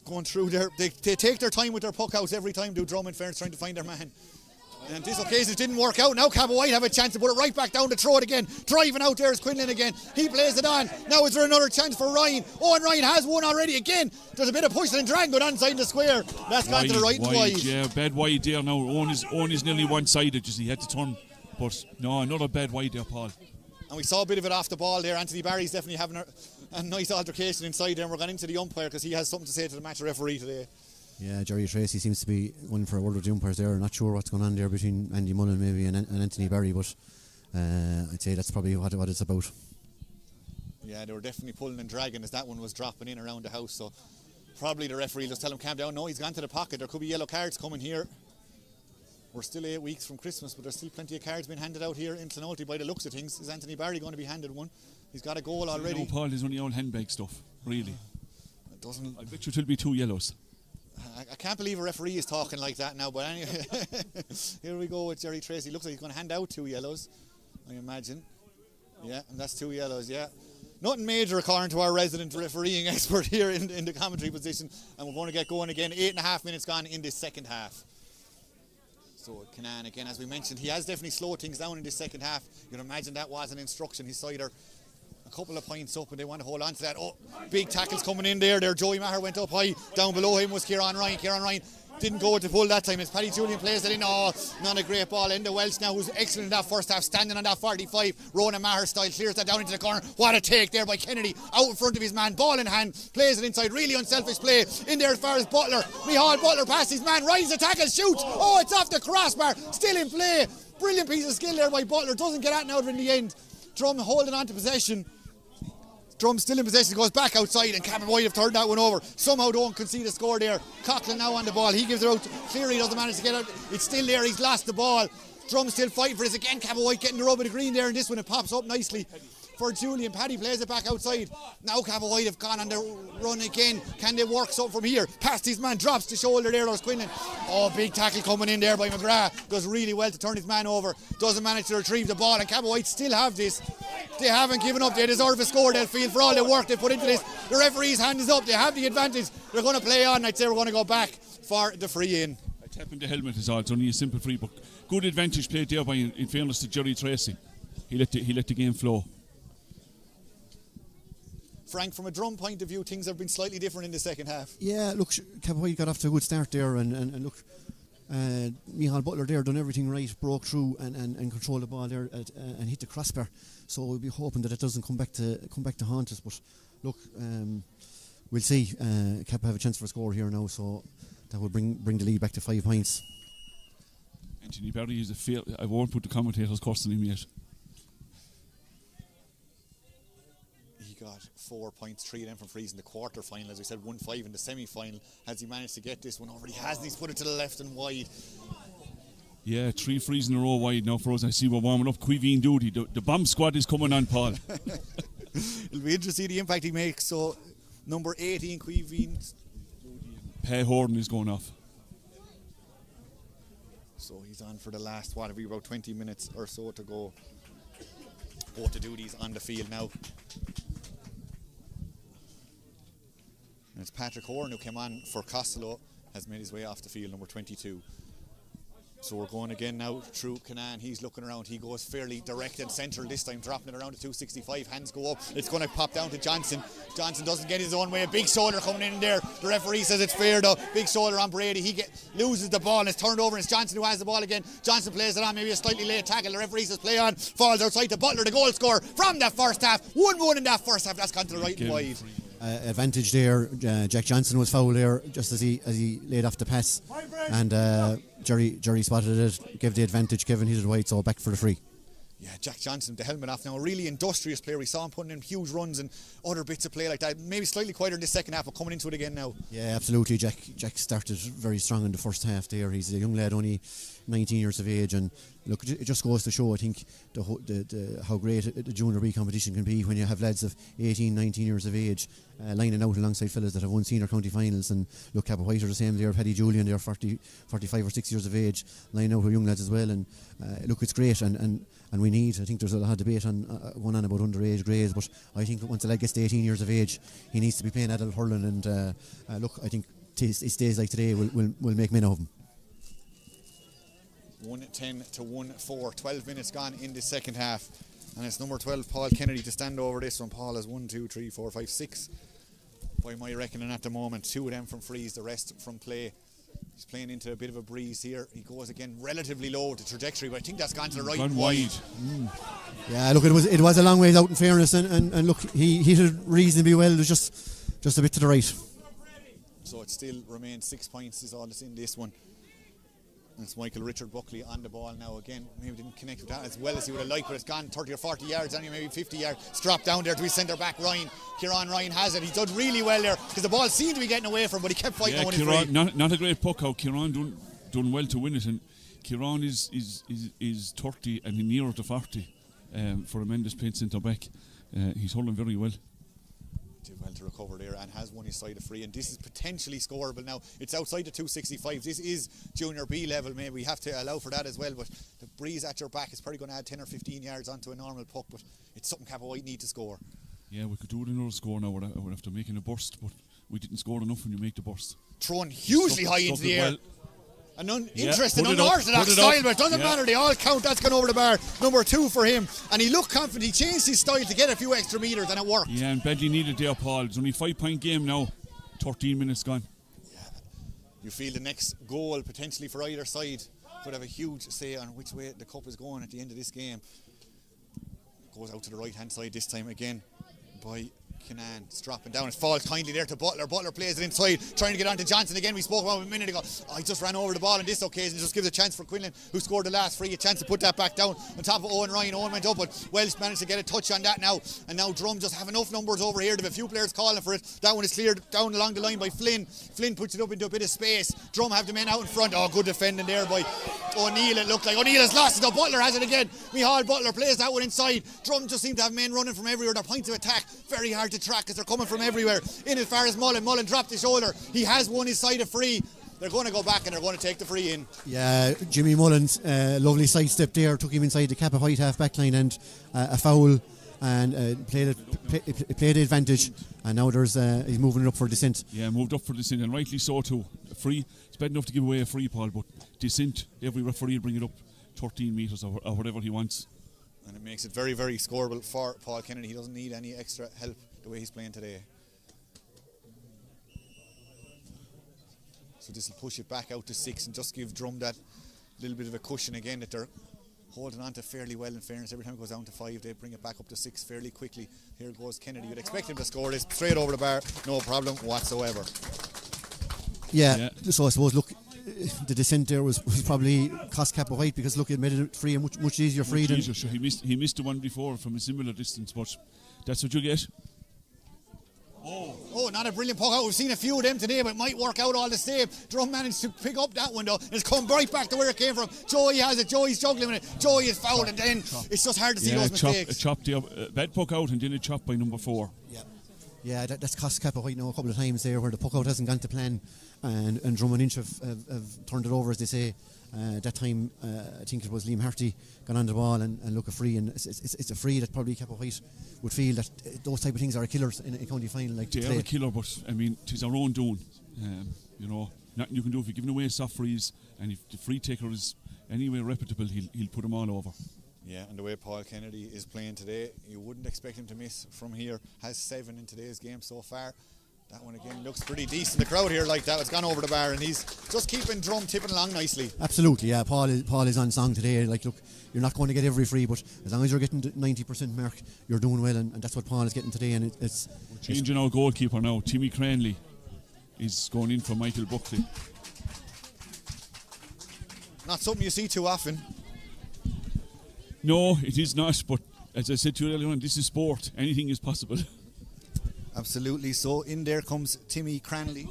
going through there. They take their time with their puck outs every time, do Drummond, fairness, trying to find their man. And this occasion it didn't work out. Now Cappawhite have a chance to put it right back down to throw it again. Driving out there is Quinlan again. He plays it on. Now is there another chance for Ryan? Oh, and Ryan has one already again. There's a bit of pushing and dragging going on inside the square. That's gone to the right and wide. Yeah, bad wide there now. Owen is nearly one-sided, just he had to turn. But no, another bad wide there, Paul. And we saw a bit of it off the ball there. Anthony Barry's definitely having a nice altercation inside there, and we're going into the umpire because he has something to say to the match referee today. Yeah, Jerry Tracy seems to be one for a word with the umpires there. Not sure what's going on there between Andy Mullen maybe and Anthony Barry, but I'd say that's probably what it's about. Yeah, they were definitely pulling and dragging as that one was dropping in around the house, so probably the referee will just tell him calm down. No, he's gone to the pocket. There could be yellow cards coming here. We're still 8 weeks from Christmas, but there's still plenty of cards being handed out here in Clonalty by the looks of things. Is Anthony Barry going to be handed one? He's got a goal already. No, Paul, there's only old handbag stuff, really. It doesn't. I bet you it'll be 2 yellows. I can't believe a referee is talking like that now, but anyway, here we go with Jerry Tracy. Looks like he's going to hand out 2 yellows, I imagine. Yeah, and that's 2 yellows, yeah. Nothing major according to our resident refereeing expert here in the commentary position, and we're going to get going again. 8.5 minutes gone in this second half. So Canan again, as we mentioned, he has definitely slowed things down in this second half. You'd imagine that was an instruction. His side are a couple of points up and they want to hold on to that. Oh, big tackles coming in there. Joey Maher went up high. Down below him was Kieran Ryan. Kieran Ryan didn't go with the pull that time. It's Paddy Julian plays it in. Oh, not a great ball. Enda Welch now, who's excellent in that first half, standing on that 45. Ronan Maher style clears that down into the corner. What a take there by Kennedy. Out in front of his man. Ball in hand. Plays it inside. Really unselfish play. In there as far as Butler. Mihal Butler past his man. Rises the tackle. Shoots. Oh, it's off the crossbar. Still in play. Brilliant piece of skill there by Butler. Doesn't get out and out in the end. Drom holding on to possession. Drum still in possession, goes back outside, and Cappawhite have turned that one over. Somehow don't concede a score there. Coughlin now on the ball, he gives it out. Cleary doesn't manage to get out. It's still there, he's lost the ball. Drum still fighting for this again. Cappawhite getting the rub of the green there, and this one it pops up nicely for Julian. Paddy plays it back outside. Now Cappawhite have gone on the run again. Can they work something from here? Past his man, drops the shoulder there, there's Quinlan. Oh, big tackle coming in there by McGrath. Does really well to turn his man over. Doesn't manage to retrieve the ball, and Cappawhite still have this. They haven't given up. They deserve a score, they'll feel, for all the work they put into this. The referee's hand is up. They have the advantage. They're going to play on. I'd say we're going to go back for the free in. I tap in the helmet is all. It's only a simple free, but good advantage played there by, in fairness to Jerry Tracy. He let the game flow. Frank, from a Drum point of view, things have been slightly different in the second half. Yeah, look, Cappawhite got off to a good start there, and look, Mihal Butler there done everything right, broke through and controlled the ball there and hit the crossbar. So we'll be hoping that it doesn't come back to haunt us. But look, we'll see. Cap have a chance for a score here now, so that will bring the lead back to 5 points. Anthony Barry is a fail. I won't put the commentators cursing him yet. He got 4 points, 3 of them from frees in the quarter final. As we said, 1-5 in the semi-final. Has he managed to get this one over? He hasn't. He's put it to the left and wide. Yeah, 3 frees in a row wide now for us. I see we're warming up. Quiveen duty. The bomb squad is coming on, Paul. It'll be interesting to see the impact he makes. So, number 18, Quiveen. Pay Horton is going off. So he's on for the last, what, about 20 minutes or so to go. Both the duties on the field now. And it's Patrick Horn who came on for Costello, has made his way off the field, number 22. So we're going again now through Canan. He's looking around. He goes fairly direct and central this time, dropping it around to 265. Hands go up. It's going to pop down to Johnson. Johnson doesn't get his own way. A big shoulder coming in there. The referee says it's fair though. Big shoulder on Brady. He loses the ball and it's turned over. It's Johnson who has the ball again. Johnson plays it on. Maybe a slightly late tackle. The referee says play on. Falls outside to Butler, the goal scorer from that first half. 1-1 in that first half. That's gone to the right and wide. Advantage there. Jack Johnson was fouled there just as he laid off the pass, and Jerry spotted it, gave the advantage. Kevin hit it wide, so back for the free. Yeah, Jack Johnson, the helmet off now, a really industrious player. We saw him putting in huge runs and other bits of play like that. Maybe slightly quieter in the second half, but coming into it again now. Yeah, absolutely. Jack started very strong in the first half there. He's a young lad, only 19 years of age, and look, it just goes to show, I think, how great the junior B competition can be when you have lads of 18, 19 years of age lining out alongside fellas that have won senior county finals. And look, Cappawhite are the same there. Paddy Julian, they're 45 or 6 years of age, lining out with young lads as well. And look, it's great. And and I think there's a lot of debate on going on about underage grades, but I think once a lad gets to 18 years of age, he needs to be playing adult hurling, and look, I think it's days like today will make men of him. 1-10 to 1-4, 12 minutes gone in the second half, and it's number 12 Paul Kennedy to stand over this one. Paul has 1, 2, 3, 4, 5, 6 by my reckoning at the moment, 2 of them from frees, the rest from play. He's playing into a bit of a breeze here. He goes again relatively low the trajectory, but I think that's gone to the right. Gone wide. Yeah, look, it was a long ways out in fairness, and look, he hit it reasonably well. It was just a bit to the right. So it still remains 6 points is all that's in this one. And it's Michael Richard Buckley on the ball now again. Maybe didn't connect with that as well as he would have liked, but it's gone 30 or 40 yards, anyway, maybe 50 yards. It's dropped down there to his centre back, Ryan. Kieran Ryan has it. He's done really well there because the ball seemed to be getting away from him, but he kept fighting on his free. Not a great puck out. Kieran done well to win it, and Kieran is 30 and nearer to 40 for a Mendes paint centre back. He's holding very well. Did well to recover there and has won his side of free, and this is potentially scoreable now. It's outside the 265. This is junior B level, maybe we have to allow for that as well, but the breeze at your back is probably going to add 10 or 15 yards onto a normal puck, but it's something Cappawhite need to score. Yeah, we could do another score now after making a burst, but we didn't score enough when you make the burst. Thrown hugely high into the air. Well. An interesting, unorthodox style, but it doesn't matter. They all count. That's gone over the bar. Number 2 for him. And he looked confident. He changed his style to get a few extra metres, and it worked. Yeah, and badly needed there, Paul. It's only a 5-point game now. 13 minutes gone. Yeah. You feel the next goal, potentially for either side, could have a huge say on which way the cup is going at the end of this game. Goes out to the right-hand side this time again by Kinnan. It's dropping down. It falls kindly there to Butler. Butler plays it inside, trying to get on to Johnson again. We spoke about him a minute ago. He just ran over the ball on this occasion. Just gives a chance for Quinlan, who scored the last free, a chance to put that back down on top of Owen Ryan. Owen went up, but Welsh managed to get a touch on that now. And now Drom just have enough numbers over here. They have a few players calling for it. That one is cleared down along the line by Flynn. Flynn puts it up into a bit of space. Drom have the men out in front. Oh, good defending there by O'Neill. It looked like O'Neill has lost it. Now Butler has it again. Micheál Butler plays that one inside. Drom just seem to have men running from everywhere. Their points of attack very hard to track because they're coming from everywhere. In as far as Mullen. Mullen dropped his shoulder. He has won his side of free. They're going to go back and they're going to take the free in. Yeah, Jimmy Mullen's lovely sidestep there, took him inside the Cappawhite half back line, and a foul, and played the advantage, and now he's moving it up for descent. Yeah, moved up for descent, and rightly so too. A free, it's bad enough to give away a free, Paul, but descent, every referee will bring it up 13 metres or whatever he wants. And it makes it very, very scoreable for Paul Kennedy. He doesn't need any extra help the way he's playing today. So this will push it back out to 6 and just give Drom that little bit of a cushion again that they're holding on to fairly well. In fairness, every time it goes down to 5, they bring it back up to 6 fairly quickly. Here goes Kennedy. You'd expect him to score this straight over the bar, no problem whatsoever. Yeah. So I suppose, look, the descent there was probably cost Cappawhite, because look, it made it free, a much easier free. Sure. He missed the one before from a similar distance, but that's what you get. Oh, not a brilliant puck out. We've seen a few of them today, but it might work out all the same. Drum managed to pick up that one though, and it's come right back to where it came from. Joey has it. Joey's juggling with it. Joey is fouled, and then it's just hard to see those mistakes. A chopped bad puck out, and then a chop by number 4. Yeah, that's cost Cappawhite now a couple of times there, where the puck out hasn't gone to plan, and Drum and Inch have turned it over, as they say. That time, I think it was Liam Harty got on the ball and look a free, and it's a free that probably Cappawhite would feel that those type of things are killers in a county final like today. They are a killer, but I mean, it is our own doing. Nothing you can do. If you're giving away soft frees, and if the free taker is anyway reputable, he'll put them all over. Yeah, and the way Paul Kennedy is playing today, you wouldn't expect him to miss from here. Has 7 in today's game so far. That one again looks pretty decent. The crowd here like that. It's gone over the bar, and he's just keeping Drum tipping along nicely. Absolutely, yeah. Paul is on song today. Like, look, you're not going to get every free, but as long as you're getting the 90% mark, you're doing well, and that's what Paul is getting today. And it's changing our goalkeeper now. Timmy Cranley is going in for Michael Buckley. Not something you see too often. No, it is not. But as I said to you earlier on, this is sport. Anything is possible. Absolutely. So in there comes Timmy Cranley.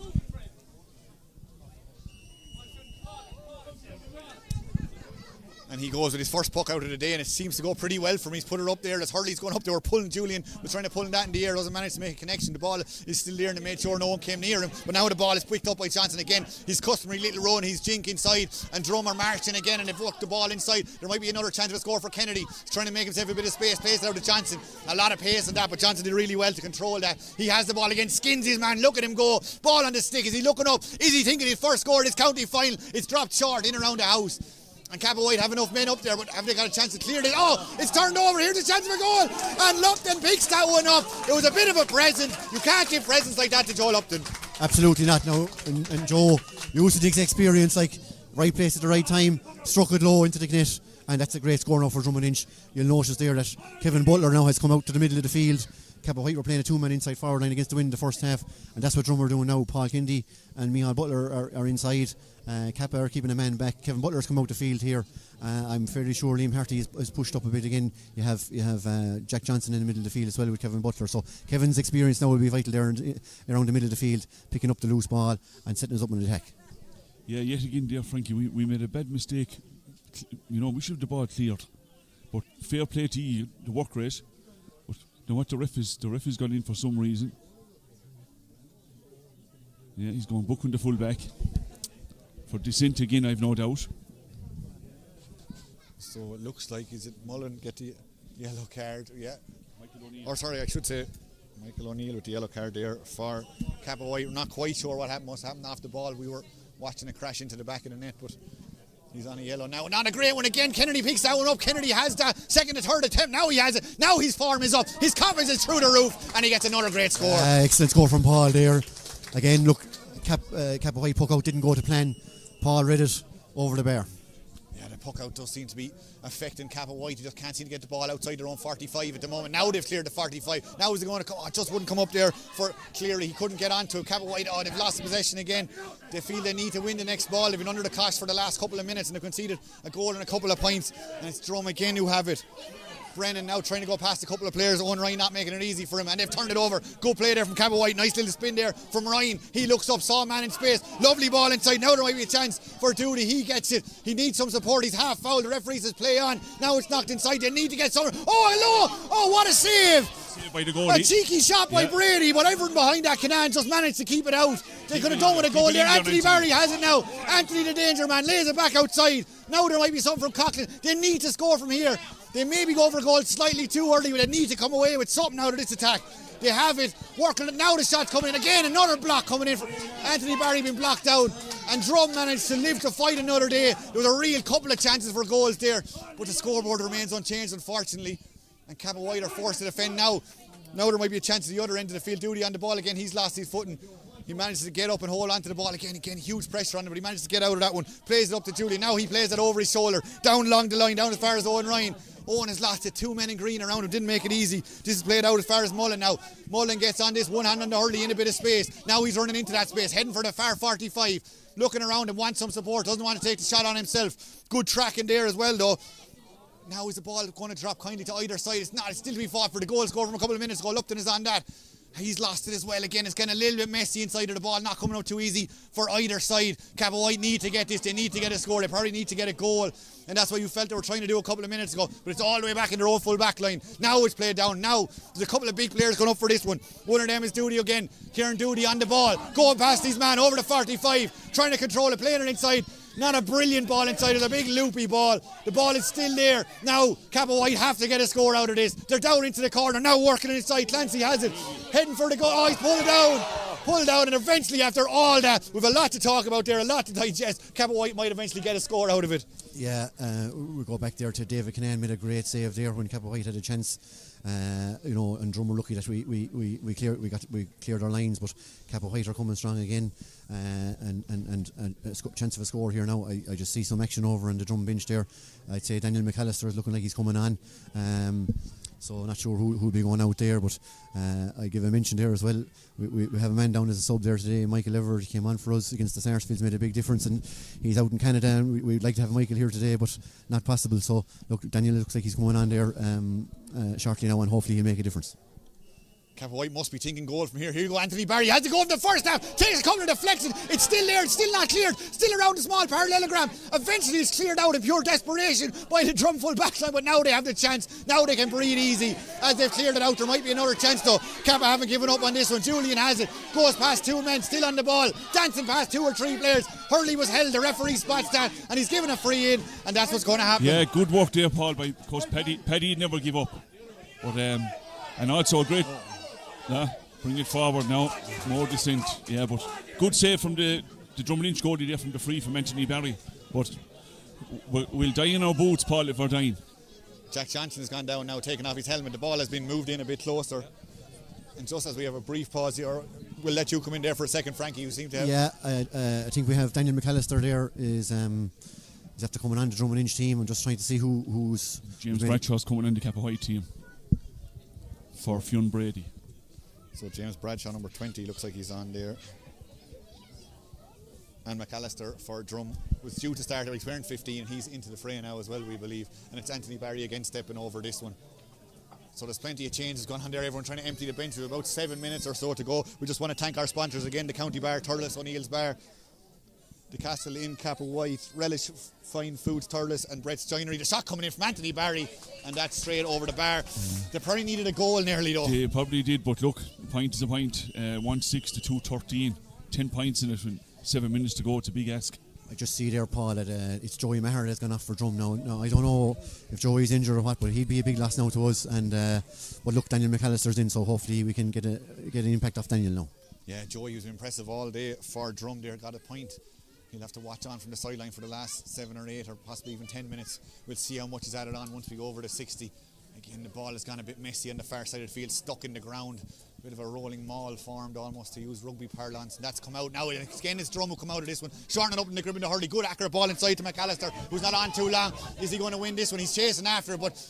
And he goes with his first puck out of the day, and it seems to go pretty well for him. He's put it up there. There's Hurley's going up there. We're pulling. Julian was trying to pull that in the air. Doesn't manage to make a connection. The ball is still there, and they made sure no one came near him. But now the ball is picked up by Johnson again. His customary little run. He's jink inside, and Drom are marching again, and they've worked the ball inside. There might be another chance of a score for Kennedy. He's trying to make himself a bit of space. Plays it out to Johnson. A lot of pace on that, but Johnson did really well to control that. He has the ball again. Skins his man. Look at him go. Ball on the stick. Is he looking up? Is he thinking his first score in his county final? It's dropped short in around the house. And Cappawhite have enough men up there, but have they got a chance to clear it? Oh, it's turned over. Here's a chance of a goal. And Lupton picks that one up. It was a bit of a present. You can't give presents like that to Joe Lupton. Absolutely not. No, and Joe used his experience, like right place at the right time, struck it low into the net, and that's a great score now for Drom and Inch. You'll notice there that Kevin Butler now has come out to the middle of the field. Cappawhite were playing a two-man inside forward line against the wind in the first half, and that's what Drom are doing now. Paul Kindy and Micheál Butler are inside. Kappa are keeping a man back. Kevin Butler's come out the field here. I'm fairly sure Liam Harty is pushed up a bit again. You have Jack Johnson in the middle of the field as well with Kevin Butler. So Kevin's experience now will be vital there around the middle of the field, picking up the loose ball and setting us up in an attack. Yeah, yet again there, Frankie, we made a bad mistake. You know, we should have the ball cleared. But fair play to you, the work rate. But you know what, the ref is gone in for some reason. Yeah, he's going booking the full back. For dissent again, I've no doubt. So it looks like, is it Mullen get the yellow card? Yeah. Michael O'Neill. Or sorry, I should say Michael O'Neill with the yellow card there for Cappawhite. We're not quite sure what must happen off the ball. We were watching it crash into the back of the net, but he's on a yellow now. Not a great one again. Kennedy picks that one up. Kennedy has the second and third attempt. Now he has it. Now his form is up. His confidence is through the roof, and he gets another great score. Excellent score from Paul there. Again, look, Cappawhite puck out didn't go to plan. Paul read it over the bar. Yeah, the puck out does seem to be affecting Cappawhite. He just can't seem to get the ball outside their own 45 at the moment. Now they've cleared the 45. Now is it going to come? Oh, it just wouldn't come up there for clearly. He couldn't get onto it. Cappawhite, they've lost the possession again. They feel they need to win the next ball. They've been under the cosh for the last couple of minutes, and they've conceded a goal and a couple of points. And it's Drom again who have it. Brennan now trying to go past a couple of players. Owen Ryan not making it easy for him, and they've turned it over. Good play there from Cappawhite. Nice little spin there from Ryan. He looks up, saw a man in space. Lovely ball inside. Now there might be a chance for Doody. He gets it. He needs some support. He's half fouled. The referee says play on. Now it's knocked inside. They need to get some. Oh, hello! Oh, what a save! Saved by the goalie. A cheeky shot by Brady, but everyone behind that Canaan just managed to keep it out. They could have done with a goal there. Anthony Barry has it now. Anthony the danger man lays it back outside. Now there might be something from Coughlin. They need to score from here. They maybe go for a goal slightly too early, but they need to come away with something out of this attack. They have it, working it now. The shot's coming in again. Another block coming in. Anthony Barry being blocked out, and Drom managed to live to fight another day. There was a real couple of chances for goals there, but the scoreboard remains unchanged, unfortunately. And Cappawhite are forced to defend now. Now there might be a chance at the other end of the field. Doody on the ball again. He's lost his footing. He manages to get up and hold on to the ball again, huge pressure on him, but he manages to get out of that one. Plays it up to Julian. Now he plays it over his shoulder, down along the line, down as far as Owen Ryan. Owen has lost it. Two men in green around him, didn't make it easy. This is played out as far as Mullen now. Mullen gets on this, one hand on the hurley in a bit of space. Now he's running into that space, heading for the far 45. Looking around him, wants some support, doesn't want to take the shot on himself. Good tracking there as well though. Now is the ball going to drop kindly to either side? It's not, it's still to be fought for. The goal score from a couple of minutes ago. Lupton is on that. He's lost it as well again. It's getting a little bit messy inside of the ball, not coming out too easy for either side. Cappawhite need to get this, they need to get a score, they probably need to get a goal, and that's what you felt they were trying to do a couple of minutes ago, but it's all the way back in their own full back line. Now it's played down. Now there's a couple of big players going up for this one. One of them is Doody again. Kieran Doody on the ball, going past his man over the 45, trying to control it, playing it inside. Not a brilliant ball inside, it's a big loopy ball. The ball is still there. Now Cappawhite have to get a score out of this. They're down into the corner, now working it inside. Clancy has it, heading for the goal. Oh, he's pulled it down, and eventually after all that, we've a lot to talk about there, a lot to digest. Cappawhite might eventually get a score out of it. Yeah, we'll go back there to David Canaan, made a great save there when Cappawhite had a chance. And Drom were lucky that we cleared our lines, but Cappawhite are coming strong again, and a chance of a score here now. I just see some action over on the Drom bench there. I'd say Daniel McAllister is looking like he's coming on. So not sure who'll be going out there, but I give a mention there as well. We have a man down as a sub there today, Michael Everett. He came on for us against the Sarsfields, made a big difference, and he's out in Canada, and we'd like to have Michael here today, but not possible. So look, Daniel looks like he's going on there shortly now, and hopefully he'll make a difference. Cappawhite must be thinking goal from here. Here you go, Anthony Barry has to go in the first half. Takes a couple of deflections. It's still there. It's still not cleared. Still around the small parallelogram. Eventually it's cleared out in pure desperation by the Drom full backline. But now they have the chance. Now they can breathe easy as they've cleared it out. There might be another chance though. Kappa haven't given up on this one. Julian has it. Goes past 2 men. Still on the ball. Dancing past 2 or 3 players. Hurley was held. The referee spots that. And he's given a free in. And that's what's going to happen. Yeah, good work there, Paul, by course Paddy never give up. But and also great. Bring it forward now. More descent. Yeah, but good save from the Drummond goalie there from the free from Anthony Barry. But we'll die in our boots, Paul, if we're dying. Jack Johnson has gone down now, taking off his helmet. The ball has been moved in a bit closer. And just as we have a brief pause here, we'll let you come in there for a second, Frankie. You seem to have... Yeah, I think we have Daniel McAllister there. He's after coming on the Drummond team. I'm just trying to see who's... James Bradshaw's coming on the Cappawhite team for Fionn Brady. So James Bradshaw, number 20, looks like he's on there. And McAllister for Drum was due to start. He's wearing 15. He's into the fray now as well, we believe. And it's Anthony Barry again stepping over this one. So there's plenty of changes going on there. Everyone trying to empty the bench with about 7 minutes or so to go. We just want to thank our sponsors again, the County Bar, Thurles, O'Neill's Bar, the Castle Inn, Cappawhite, Relish Fine Foods, Thurles and Brett's Joinery. The shot coming in from Anthony Barry, and that's straight over the bar. They probably needed a goal nearly though. They probably did, but look, point is a point. 1-6 to 2-13. 10 points in it with 7 minutes to go. It's a big ask. I just see there, Paul, that it's Joey Maher that's gone off for Drum now. No, I don't know if Joey's injured or what, but he'd be a big loss now to us. And but look, Daniel McAllister's in, so hopefully we can get an impact off Daniel now. Yeah, Joey was impressive all day for Drum there. Got a point. He'll have to watch on from the sideline for the last 7 or 8 or possibly even 10 minutes. We'll see how much is added on once we go over the 60. Again, the ball has gone a bit messy on the far side of the field, stuck in the ground. A bit of a rolling maul formed almost, to use rugby parlance. And that's come out now. Again, it's Drum will come out of this one. Shortening up in the grip in the Hurley. Good accurate ball inside to McAllister, who's not on too long. Is he going to win this one? He's chasing after it, but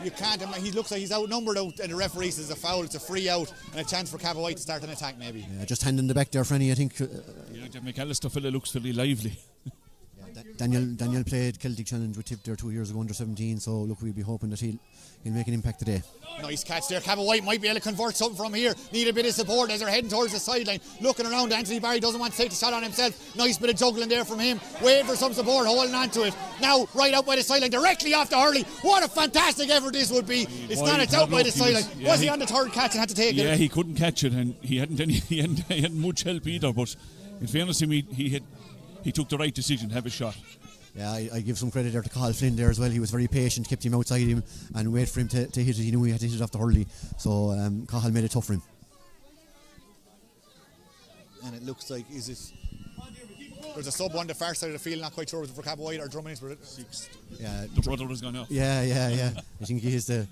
you can't. He looks like he's outnumbered out, and the referee says it's a foul. It's a free out and a chance for Cappawhite to start an attack maybe. Yeah, just handing the back there, Franny, I think. Yeah, the McAllister fella looks fairly lively. Daniel played Celtic Challenge with Tip there 2 years ago under 17, so look, we'll be hoping that he'll make an impact today. Nice catch there. Cappawhite might be able to convert something from here. Need a bit of support as they're heading towards the sideline. Looking around, Anthony Barry doesn't want to take the shot on himself. Nice bit of juggling there from him. Waiting for some support, holding on to it. Now right out by the sideline, directly off the Hurley. What a fantastic effort this would be. It's not, it's out by the sideline. Was he on the third catch and had to take it? Yeah, he couldn't catch it, and he hadn't much help either, but in fairness to him, he took the right decision, have a shot. Yeah, I give some credit there to Cathal Flynn there as well. He was very patient, kept him outside him and waited for him to hit it. He knew he had to hit it off the Hurley, so Cathal made it tough for him. And it looks like, is it... There's a sub on the far side of the field, not quite sure was it for Cappawhite or Drummond. Yeah, the brother has gone off. Yeah. I think he's the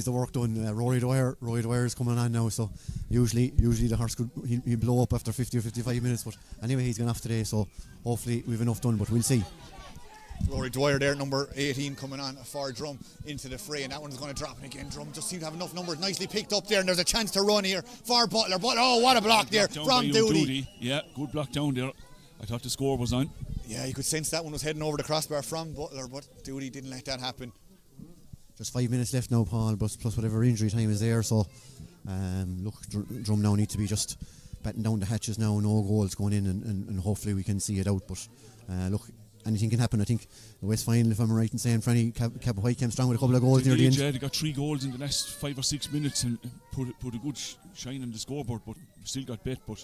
work done. Rory Dwyer is coming on now, so usually the horse could he'll blow up after 50 or 55 minutes. But anyway, he's gone off today, so hopefully we've enough done. But we'll see. Rory Dwyer there, number 18, coming on for Drum into the fray, and that one's going to drop. And again, Drum just seems to have enough numbers. Nicely picked up there, and there's a chance to run here for Butler. But oh, what a block there from Doody. Yeah, good block down there. I thought the score was on. Yeah, you could sense that one was heading over the crossbar from Butler, but Doody didn't let that happen. Just 5 minutes left now, Paul, plus whatever injury time is there. So, look, Drum now need to be just batten down the hatches now. No goals going in, and hopefully we can see it out. But look, anything can happen. I think the West final, if I'm right in saying, Franny, Cappawhite came strong with a couple of goals near the end. Yeah, they got 3 goals in the last 5 or 6 minutes and put a good shine on the scoreboard, but still got bet. But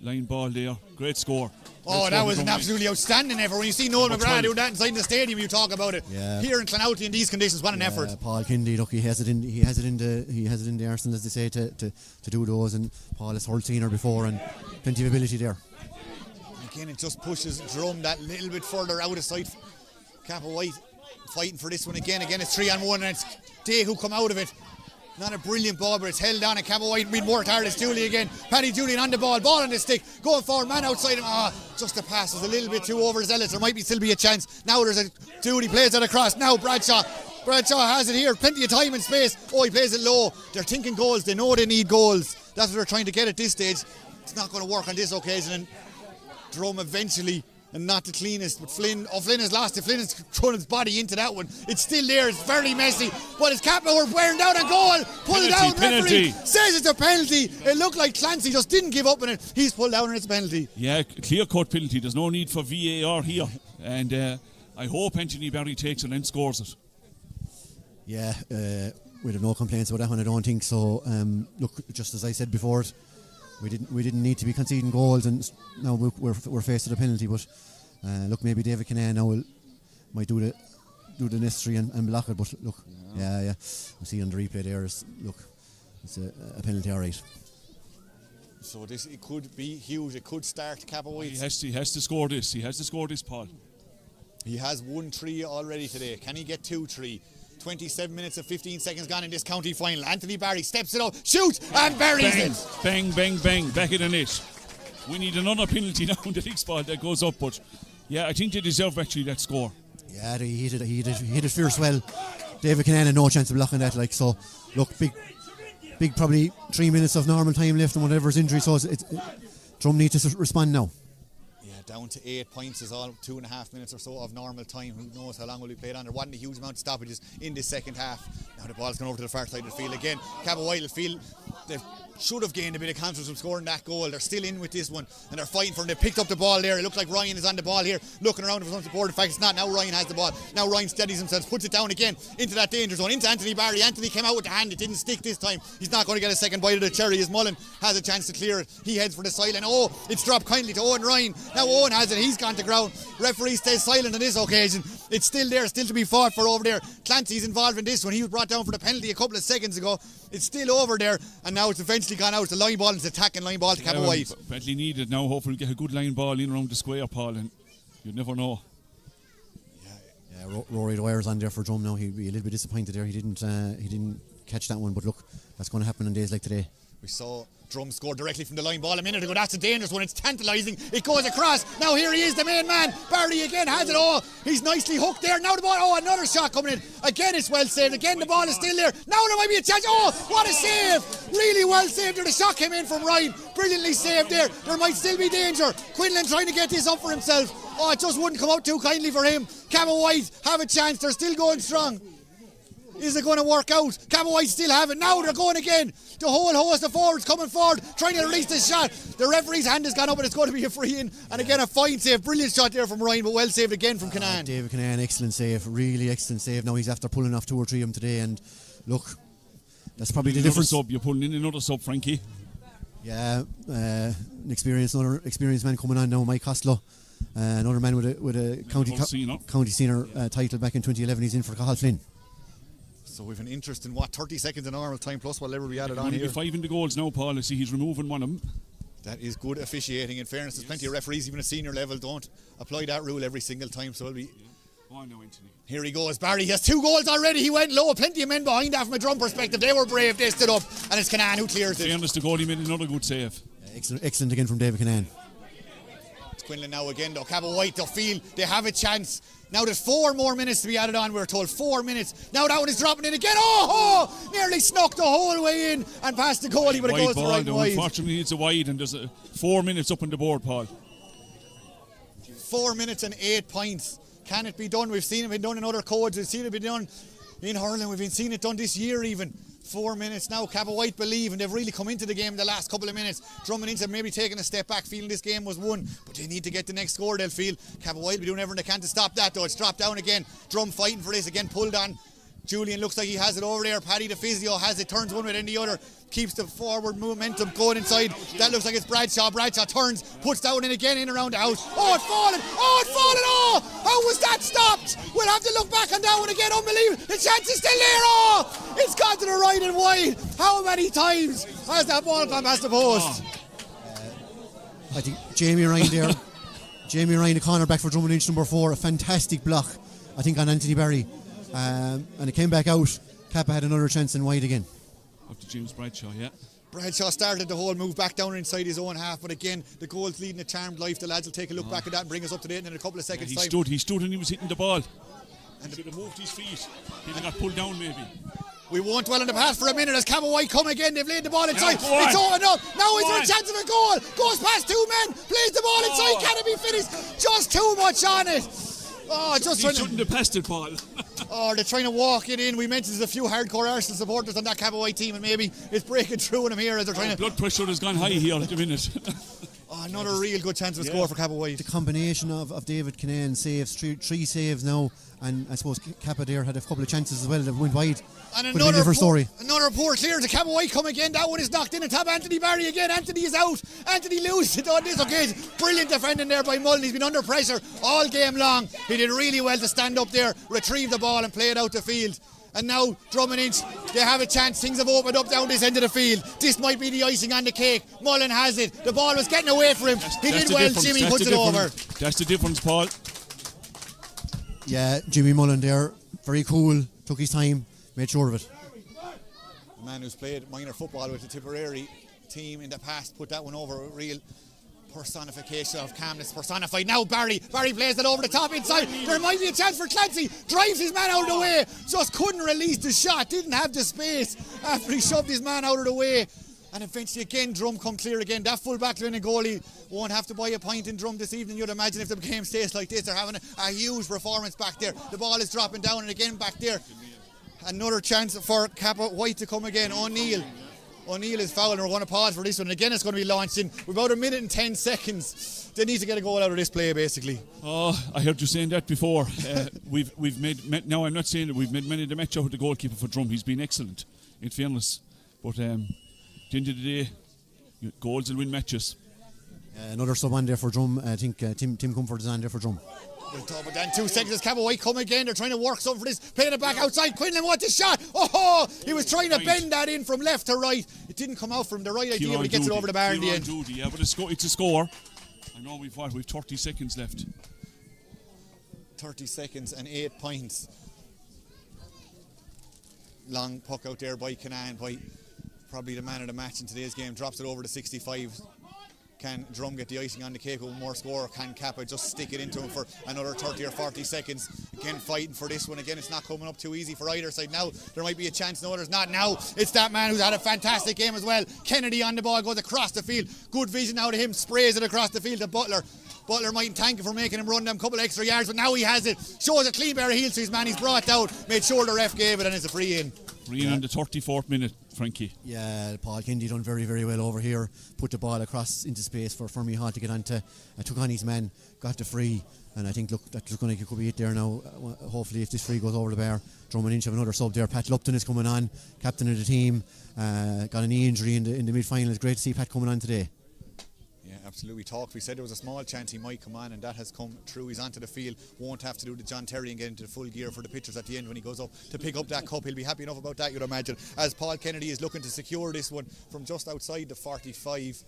line ball there, great score. That was an absolutely outstanding effort. When you see Noel McGrath do that inside the stadium, you talk about it. Yeah. Here in Clonouty in these conditions, what an effort. Paul Kindy, look, he has it in the arsenal, as they say, to do those. And Paul has hurled senior before, and plenty of ability there. Again, it just pushes Drum that little bit further out of sight. Cappawhite fighting for this one again. Again, it's 3-on-1, and it's Day who come out of it. Not a brilliant ball, but it's held on, and Cappawhite being worked hard. It's Dooley again. Paddy Julian on the ball on the stick, going forward, man outside him. Just the pass was a little bit too overzealous. There might still be a chance. Now there's a Dooley plays it across. Now Bradshaw has it here, plenty of time and space. He plays it low. They're thinking goals. They know they need goals. That's what they're trying to get at this stage. It's not going to work on this occasion, and Drum eventually and not the cleanest, but Flynn has lost it. Flynn has thrown his body into that one. It's still there, it's very messy, but it's Kappa were wearing down a goal, pull it down, referee says it's a penalty. It looked like Clancy just didn't give up on it. He's pulled down and it's a penalty. Yeah, clear-cut penalty, there's no need for VAR here, and I hope Anthony Barry takes it and scores it. Yeah, we'd have no complaints about that one, I don't think so. Look, just as I said before, we didn't need to be conceding goals, and now we're faced with a penalty. But look, maybe David Kinane now might do the necessary and block it. But look, yeah, we see on the replay there. It's a penalty, all right. So it could be huge. It could start Cappawhite. He has to score this. He has to score this, Paul. He has 1-3 already today. Can he get 2-3? 27 minutes and 15 seconds gone in this county final. Anthony Barry steps it up, shoots and buries it. Bang, bang, bang, back in the net. We need another penalty now in the next ball that goes up, but yeah, I think they deserve actually that score. Yeah, he hit it fierce well. David Kinane had no chance of blocking that. Like, so, look, big probably 3 minutes of normal time left and whatever's injury. So Drom needs to respond now. Down to 8 points is all 2.5 minutes or so of normal time. Who knows how long will be played on? There wasn't a huge amount of stoppages in this second half. Now the ball's gone over to the far side of the field again. Cappawhite will feel they should have gained a bit of confidence from scoring that goal. They're still in with this one and they're fighting for it. They picked up the ball there. It looks like Ryan is on the ball here, looking around for some support. In fact, it's not. Now Ryan has the ball. Now Ryan steadies himself, puts it down again into that danger zone, into Anthony Barry. Anthony came out with the hand. It didn't stick this time. He's not going to get a second bite of the cherry as Mullen has a chance to clear it. He heads for the sideline. Oh, it's dropped kindly to Owen Ryan. Now Owen has it. He's gone to ground. Referee stays silent on this occasion. It's still there, still to be fought for over there. Clancy's involved in this one. He was brought down for the penalty a couple of seconds ago. It's still over there, and now it's eventually gone out. It's a line ball. It's attacking line ball to Cappawhite. Badly needed now. Hopefully get a good line ball in around the square, Paul, and you'd never know. Yeah, Rory Dwyer's on there for Drom now. He'd be a little bit disappointed there. He didn't catch that one, but look, that's going to happen on days like today. We saw Drom score directly from the line ball a minute ago. That's a dangerous one. It's tantalising. It goes across. Now here he is, the main man. Barry again has it. Oh, he's nicely hooked there. Now the ball. Oh, another shot coming in. Again, it's well saved. Again, the ball is still there. Now there might be a chance. Oh, what a save. Really well saved there. The shot came in from Ryan. Brilliantly saved there. There might still be danger. Quinlan trying to get this up for himself. Oh, it just wouldn't come out too kindly for him. Cappawhite have a chance. They're still going strong. Is it going to work out? Cappawhite still have it. Now they're going again. The whole host of forwards coming forward, trying to release this shot. The referee's hand has gone up and it's going to be a free in. And again, a fine save. Brilliant shot there from Ryan, but well saved again from Kinane. David Kinane, excellent save. Really excellent save. Now he's after pulling off 2 or 3 of them today. And look, that's probably the difference. You're pulling in another sub, Frankie. Yeah, another experienced man coming on now, Mike Costello. Another man with a county senior title back in 2011. He's in for Cathal Flynn. So we've an interest in 30 seconds of normal time plus whatever we added on here. Only 5 in the goals now, Paul. I see he's removing one of them. That is good officiating. In fairness, there's plenty of referees, even at senior level, don't apply that rule every single time. So it'll be. Oh no, Anthony. Here he goes. Barry has 2 goals already. He went low. Plenty of men behind that from a Drum perspective. They were brave. They stood up, and it's Kinane who clears it. Fairness, the goalie made another good save. Excellent again from David Kinane. It's Quinlan now again though. Cappawhite, they'll feel they have a chance. Now there's 4 more minutes to be added on, we're told. 4 minutes. Now that one is dropping in again. Oh! Nearly snuck the whole way in and past the goalie, but it goes right wide. Unfortunately, it's a wide, and there's 4 minutes up on the board, Paul. 4 minutes and 8 points. Can it be done? We've seen it been done in other codes. We've seen it been done in hurling. We've been seeing it done this year even. 4 minutes now. Cappawhite believe, and they've really come into the game in the last couple of minutes. Drumming into maybe taking a step back, feeling this game was won, but they need to get the next score. They'll feel Cappawhite will be doing everything they can to stop that though. It's dropped down again. Drum fighting for this again, pulled on. Julian looks like he has it over there. Paddy the physio has it, turns one way then the other, keeps the forward momentum going inside. That looks like it's Bradshaw. Bradshaw turns, puts that one in again, in around the house. Oh, it's fallen! Oh, it's fallen! Oh, how was that stopped? We'll have to look back on that one again. Unbelievable. The chance is still there. Oh, it's gone to the right and wide. How many times has that ball gone past the post? I think Jamie Ryan there. Jamie Ryan, the cornerback for Drummond Inch number 4. A fantastic block, I think, on Anthony Barry. And it came back out. Kappa had another chance and wide again. Up to James Bradshaw, yeah. Bradshaw started the whole move back down inside his own half, but again, the goal's leading a charmed life. The lads will take a look back at that and bring us up to date in a couple of seconds' time. He stood and he was hitting the ball. And should have moved his feet. He got pulled down maybe. We won't dwell on the past for a minute as Cappawhite come again. They've laid the ball inside. Yeah, It's opened up. Now is there a chance of a goal? Goes past two men. Plays the ball inside. Can it be finished? Just too much on it. Oh, just He shouldn't have passed it, Paul. Oh, they're trying to walk it in. We mentioned there's a few hardcore Arsenal supporters on that Cappawhite team, and maybe it's breaking through in them here as they're trying to. Blood pressure has gone high here at the minute. Oh, another real good chance of a score for Cappawhite. The combination of David Kinane saves, three saves now, and I suppose Kappa there had a couple of chances as well that went wide. And Could have been a different story. Another poor clearance. The Cappawhite come again. That one is knocked in on top. Anthony Barry again. Anthony is out. Anthony loses it on this occasion. Brilliant defending there by Mullen. He's been under pressure all game long. He did really well to stand up there, retrieve the ball and play it out the field. And now Drom and Inch, they have a chance. Things have opened up down this end of the field. This might be the icing on the cake. Mullen has it. The ball was getting away from him. He did well. Jimmy puts it over. That's the difference, Paul. Yeah, Jimmy Mullen there, very cool, took his time, made sure of it. A man who's played minor football with the Tipperary team in the past put that one over. A real personification of calmness personified. Now Barry plays it over the top inside. There might be a chance for Clancy. Drives his man out of the way. Just couldn't release the shot. Didn't have the space after he shoved his man out of the way. And eventually again Drom come clear again. That full back line and goalie won't have to buy a pint in Drom this evening. You'd imagine if the game stays like this. They're having a huge performance back there. The ball is dropping down and again back there. Another chance for Cappawhite to come again. O'Neill is foul and we're going to pause for this one. Again it's going to be launched in about 1 minute and 10 seconds. They need to get a goal out of this play basically. Oh, I heard you saying that before. We've made now I'm not saying that we've made many of the match out with the goalkeeper for Drom. He's been excellent in fairness. But at the end of the day, goals will win matches. Another sub on there for Drom. I think Tim Comfort is on there for Drom. We'll talk about that in 2 seconds as Cappawhite come again. They're trying to work something for this. Playing it back outside. Quinlan wants a shot. Oh, he was trying to bend that in from left to right. It didn't come out from the right idea, but he gets it over the bar in the end. Yeah, but it's a score. I know we've 30 seconds left. 30 seconds and 8 points. Long puck out there by Kinane, by probably the man of the match in today's game. Drops it over to 65. Can Drom get the icing on the cake with one more score, or can Kappa just stick it into him for another 30 or 40 seconds? Again, fighting for this one. Again, it's not coming up too easy for either side. Now, there might be a chance. No, there's not. Now, it's that man who's had a fantastic game as well. Kennedy on the ball, goes across the field. Good vision out of him, sprays it across the field to Butler. Butler mightn't thank him for making him run them couple extra yards, but now he has it. Shows a clean pair of heels to his man. He's brought down, made sure the ref gave it, and it's a free in. Free in on the 34th minute, Frankie. Yeah, Paul Kennedy done very, very well over here. Put the ball across into space for Fermi Hall to get onto. Took on his man, got the free, and I think, look, that's going to could be it there now. Hopefully, if this free goes over the bar, Drom and Inch have another sub there. Pat Lupton is coming on, captain of the team. Got a knee injury in the mid-final. It's great to see Pat coming on today. Yeah, absolutely. We said there was a small chance he might come on, and that has come true. He's onto the field, won't have to do the John Terry and get into the full gear for the pictures at the end when he goes up to pick up that cup. He'll be happy enough about that, you'd imagine, as Paul Kennedy is looking to secure this one from just outside the 45.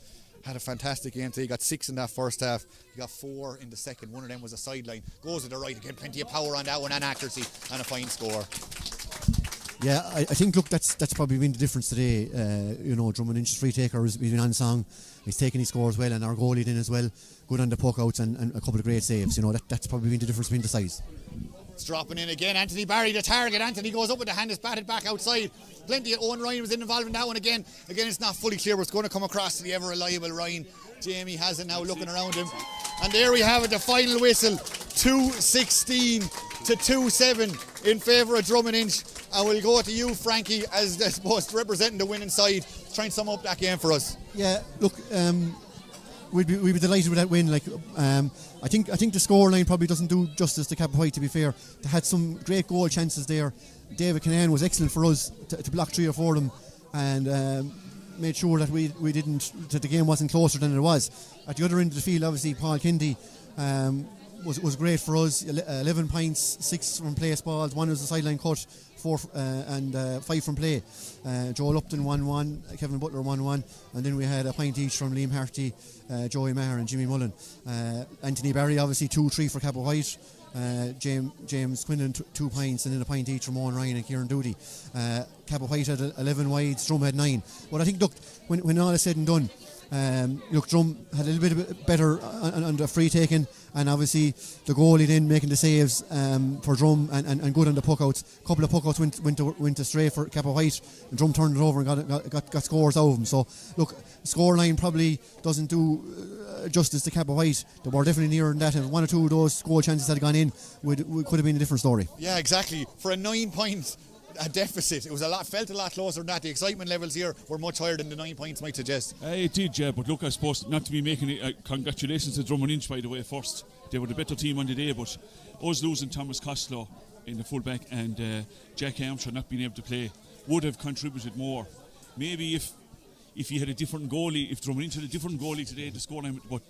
Had a fantastic game today. He got 6 in that first half. He got 4 in the second. One of them was a sideline. Goes to the right again. Plenty of power on that one and accuracy, and a fine score. Yeah, I think, look, that's probably been the difference today. Drom and Inch's free taker has been on song. He's taken his scores well, and our goalie in as well. Good on the puck outs and a couple of great saves. That's probably been the difference between the sides. It's dropping in again. Anthony Barry, the target. Anthony goes up with the hand, is batted back outside. Plenty of Owen Ryan was involved in that one again. Again, it's not fully clear, but it's going to come across to the ever reliable Ryan. Jamie has it now, looking around him. And there we have it, the final whistle. 2-16 to 2-7 in favour of Drom and Inch. And we'll go to you, Frankie, as supposed representing the winning side. Try and sum up that game for us. Yeah, look, we'd be delighted with that win. I think the scoreline probably doesn't do justice to Cappawhite, to be fair. They had some great goal chances there. David Kinane was excellent for us to block 3 or 4 of them, and made sure that that the game wasn't closer than it was. At the other end of the field, obviously, Paul Kennedy was great for us. 11 points, 6 from place balls, 1 was a sideline cut, 4 and 5 from play. Joel Upton 1-1, Kevin Butler 1-1, and then we had a point each from Liam Harty, Joey Maher and Jimmy Mullen. Anthony Barry obviously 2-3 for Cappawhite. James Quinlan 2 points, and then a point each from Owen Ryan and Kieran Doody. Cappawhite had 11 wides, Drom had 9. But I think, look, when all is said and done, Look, Drom had a little bit better on the free taking, and obviously the goalie then making the saves for Drom and good on the puckouts. A couple of puckouts went astray for Cappawhite, and Drom turned it over and got scores out of them. So look, scoreline probably doesn't do justice to Cappawhite. They were definitely nearer than that, and one or two of those goal chances that had gone in could have been a different story. Yeah, exactly. For a 9 point deficit, it was felt a lot closer than that. The excitement levels here were much higher than the 9 points might suggest. It did, yeah, but look, I suppose not to be making it. Congratulations to Drom and Inch, by the way, first. They were the better team on the day, but us losing Thomas Costello in the fullback and Jack Armstrong not being able to play would have contributed more. Maybe if you had a different goalie, if Drom and Inch had a different goalie today, the scoreline, but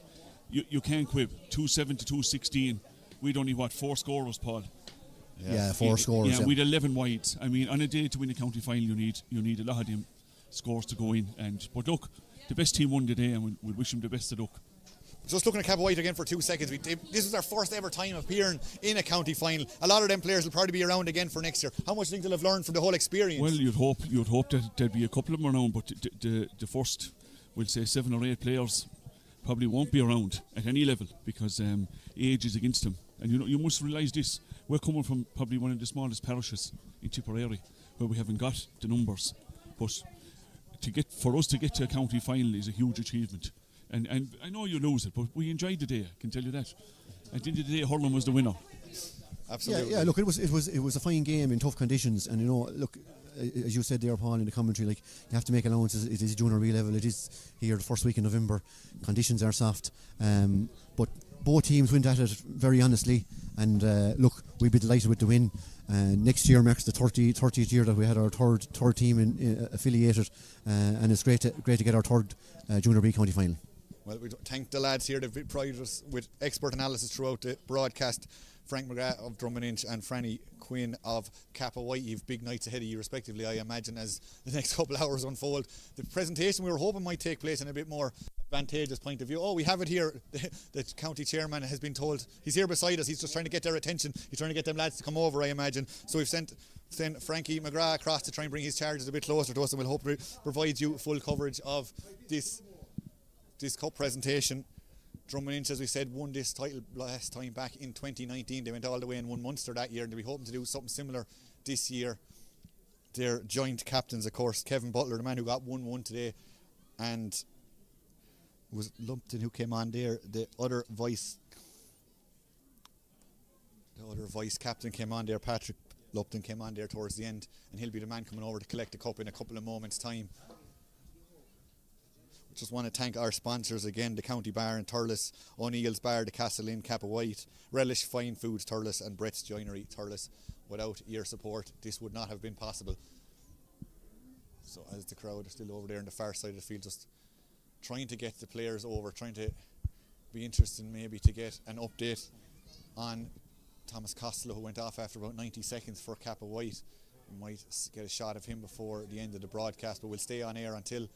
you can't quib. 2-7 to 2-16. We'd only, 4 scorers, Paul? Yeah, 4 scores. Yeah, we'd 11 wides. I mean, on a day to win a county final, you need a lot of them scores to go in. But look, the best team won the day, and we'll wish them the best of luck. Just looking at Cappawhite again for 2 seconds. This is their first ever time appearing in a county final. A lot of them players will probably be around again for next year. How much do you think they'll have learned from the whole experience? Well, you'd hope that there'd be a couple of them around, but the first, we'll say 7 or 8 players probably won't be around at any level because age is against them. And you must realise this. We're coming from probably one of the smallest parishes in Tipperary, where we haven't got the numbers. But for us to get to a county final is a huge achievement. And I know you lose it, but we enjoyed the day. I can tell you that. At the end of the day, hurling was the winner. Absolutely. Yeah. Look, it was a fine game in tough conditions, and look, as you said there, Paul, in the commentary, like you have to make allowances. It is junior B level. It is here the first week in November. Conditions are soft, but both teams went at it very honestly, and look, we'd be delighted with the win. Next year marks the 30th year that we had our third team affiliated, and it's great to get our third Junior B county final. Well, we thank the lads here. They've provided us with expert analysis throughout the broadcast. Frank McGrath of Drom and Inch and Franny Quinn of Cappawhite. You've big nights ahead of you respectively, I imagine, as the next couple of hours unfold. The presentation we were hoping might take place in a bit more advantageous point of view. Oh, we have it here. The county chairman has been told, he's here beside us, he's just trying to get their attention. He's trying to get them lads to come over, I imagine. So we've sent Frankie McGrath across to try and bring his charges a bit closer to us, and we'll hope to provide you full coverage of this cup presentation. Drom and Inch, as we said, won this title last time back in 2019. They went all the way and won Munster that year, and they'll be hoping to do something similar this year. Their joint captains, of course, Kevin Butler, the man who got 1-1 today, and was Lumpton who came on there. The other vice captain came on there, Patrick Lupton came on there towards the end, and he'll be the man coming over to collect the cup in a couple of moments' time. Just want to thank our sponsors again, the County Bar in Thurles, O'Neill's Bar, the Castle Inn, Cappawhite, Relish Fine Foods Thurles, and Brett's Joinery Thurles. Without your support, this would not have been possible. So as the crowd are still over there on the far side of the field, just trying to get the players over, trying to be interested maybe to get an update on Thomas Costello, who went off after about 90 seconds for Cappawhite. We might get a shot of him before the end of the broadcast, but we'll stay on air until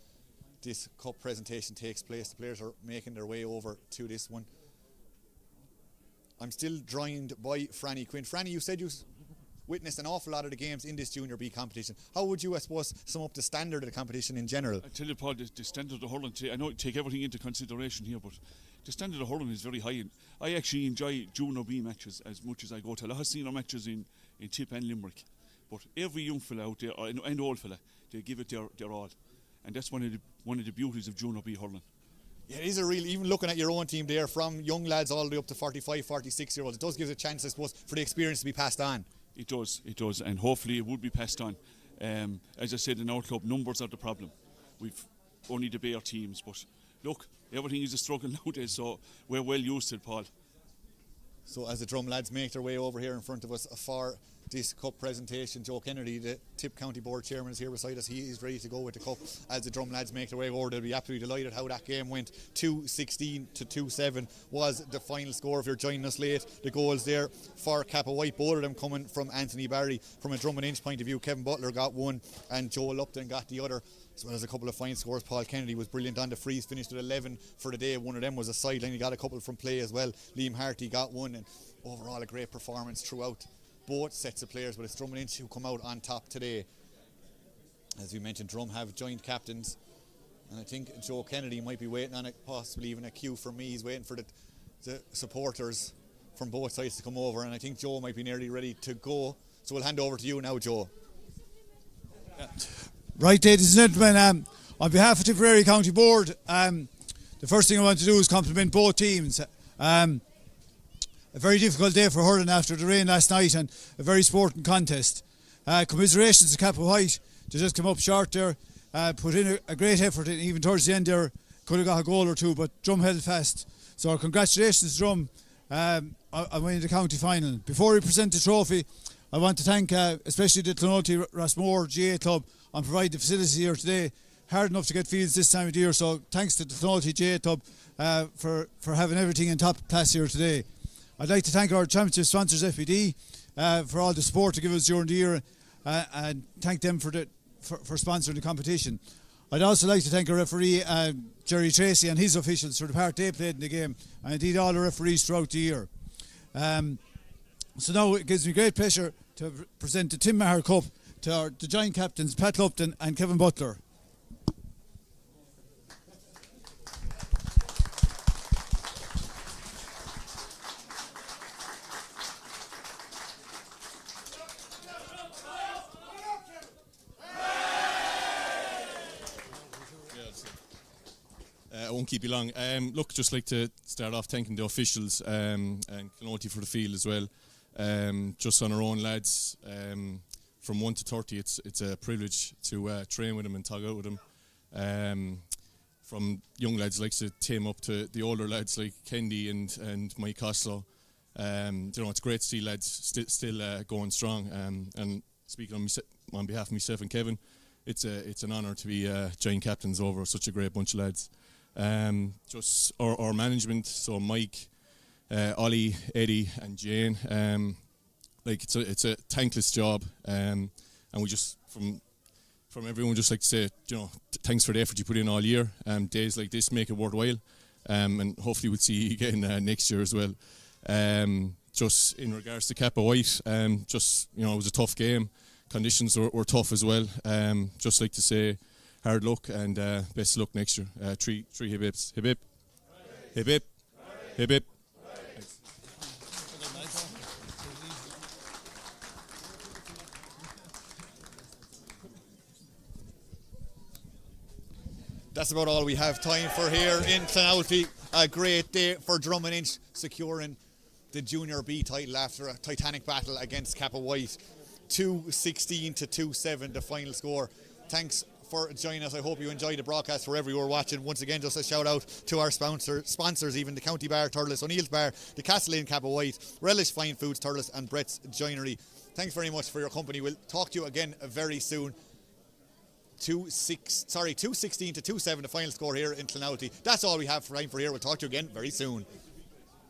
this cup presentation takes place. The players are making their way over to this one. I'm still joined by Franny Quinn. Franny, you said you witnessed an awful lot of the games in this Junior B competition. How would you, I suppose, sum up the standard of the competition in general? I tell you, Paul, the standard of hurling, I know you take everything into consideration here, but the standard of hurling is very high. And I actually enjoy Junior B matches as much as I go to a lot of senior matches in Tip and Limerick. But every young fella out there, and old fella, they give it their all. And that's one of the beauties of Junior B hurling. Yeah, it is a real, even looking at your own team there, from young lads all the way up to 45, 46 year olds, it does give a chance, I suppose, for the experience to be passed on. It does, and hopefully it would be passed on. As I said, in our club, numbers are the problem. We've only the bare teams, but look, everything is a struggle nowadays, so we're well used to it, Paul. So as the Drom lads make their way over here in front of us for this cup presentation, Joe Kennedy, the Tip County Board Chairman, is here beside us. He is ready to go with the cup. As the Drom lads make their way over, they'll be absolutely delighted how that game went. 2-16 to 2-7 was the final score. If you're joining us late, the goals there for Cappawhite, both of them coming from Anthony Barry. From a Drom and Inch point of view, Kevin Butler got one and Joe Lupton got the other, as well as a couple of fine scores. Paul Kennedy was brilliant on the frees, finished with 11 for the day. One of them was a sideline. He got a couple from play as well. Liam Harty got one, and overall a great performance throughout both sets of players, but it's Drom and Inch who come out on top today. As we mentioned, Drom have joint captains And I think Joe Kennedy might be waiting on it, possibly even a cue from me. He's waiting for the supporters from both sides to come over, and I think Joe might be nearly ready to go. So we'll hand over to you now, Joe. Right, ladies and gentlemen, on behalf of Tipperary County Board, the first thing I want to do is compliment both teams. A very difficult day for hurling after the rain last night, and a very sporting contest. Commiserations to Cappawhite. They just came up short there, put in a great effort, and even towards the end there could have got a goal or two, but Drom held fast. So congratulations, Drom, on winning the county final. Before we present the trophy, I want to thank especially the Clonolty Rossmore GA Club on providing the facilities here today. Hard enough to get fields this time of the year, so thanks to the Clonolty GA Club for having everything in top class here today. I'd like to thank our championship sponsors, FBD, for all the support to give us during the year, and thank them for sponsoring the competition. I'd also like to thank our referee, Jerry Tracy, and his officials for the part they played in the game, and indeed all the referees throughout the year. So now it gives me great pleasure to present the Tim Maher Cup to the joint captains, Pat Lupton and Kevin Butler. I won't keep you long. Look, just like to start off thanking the officials and Clonolty for the field as well. Just on our own lads, from 1 to 30, it's a privilege to train with them and tug out with them. From young lads like Tim up to the older lads like Kendi and Mike Costello. It's great to see lads still going strong. And speaking on behalf of myself and Kevin, it's an honour to be joint captains over such a great bunch of lads. Just our management, so Mike, Ollie, Eddie and Jane, it's a thankless job, and we just from everyone just like to say, thanks for the effort you put in all year. Days like this make it worthwhile, and hopefully we'll see you again next year as well. Just in regards to Cappawhite, it was a tough game. Conditions were tough as well. Just like to say, hard luck and best of luck next year. Three hip hips. Hip hip. Hip hip. Hip hip. That's about all we have time for here in Clonolty. A great day for Drom and Inch, securing the Junior B title after a titanic battle against Cappawhite. 2-16 to 2-7 the final score. Thanks for joining us. I hope you enjoyed the broadcast wherever you were watching. Once again, just a shout out to our sponsors, even the County Bar, Thurles, O'Neill's Bar, the Castle Inn, Cappawhite, Relish Fine Foods, Thurles and Brett's Joinery. Thanks very much for your company. We'll talk to you again very soon. 2-16 to 2-7 the final score here in Clonolty. That's all we have time for here. We'll talk to you again very soon.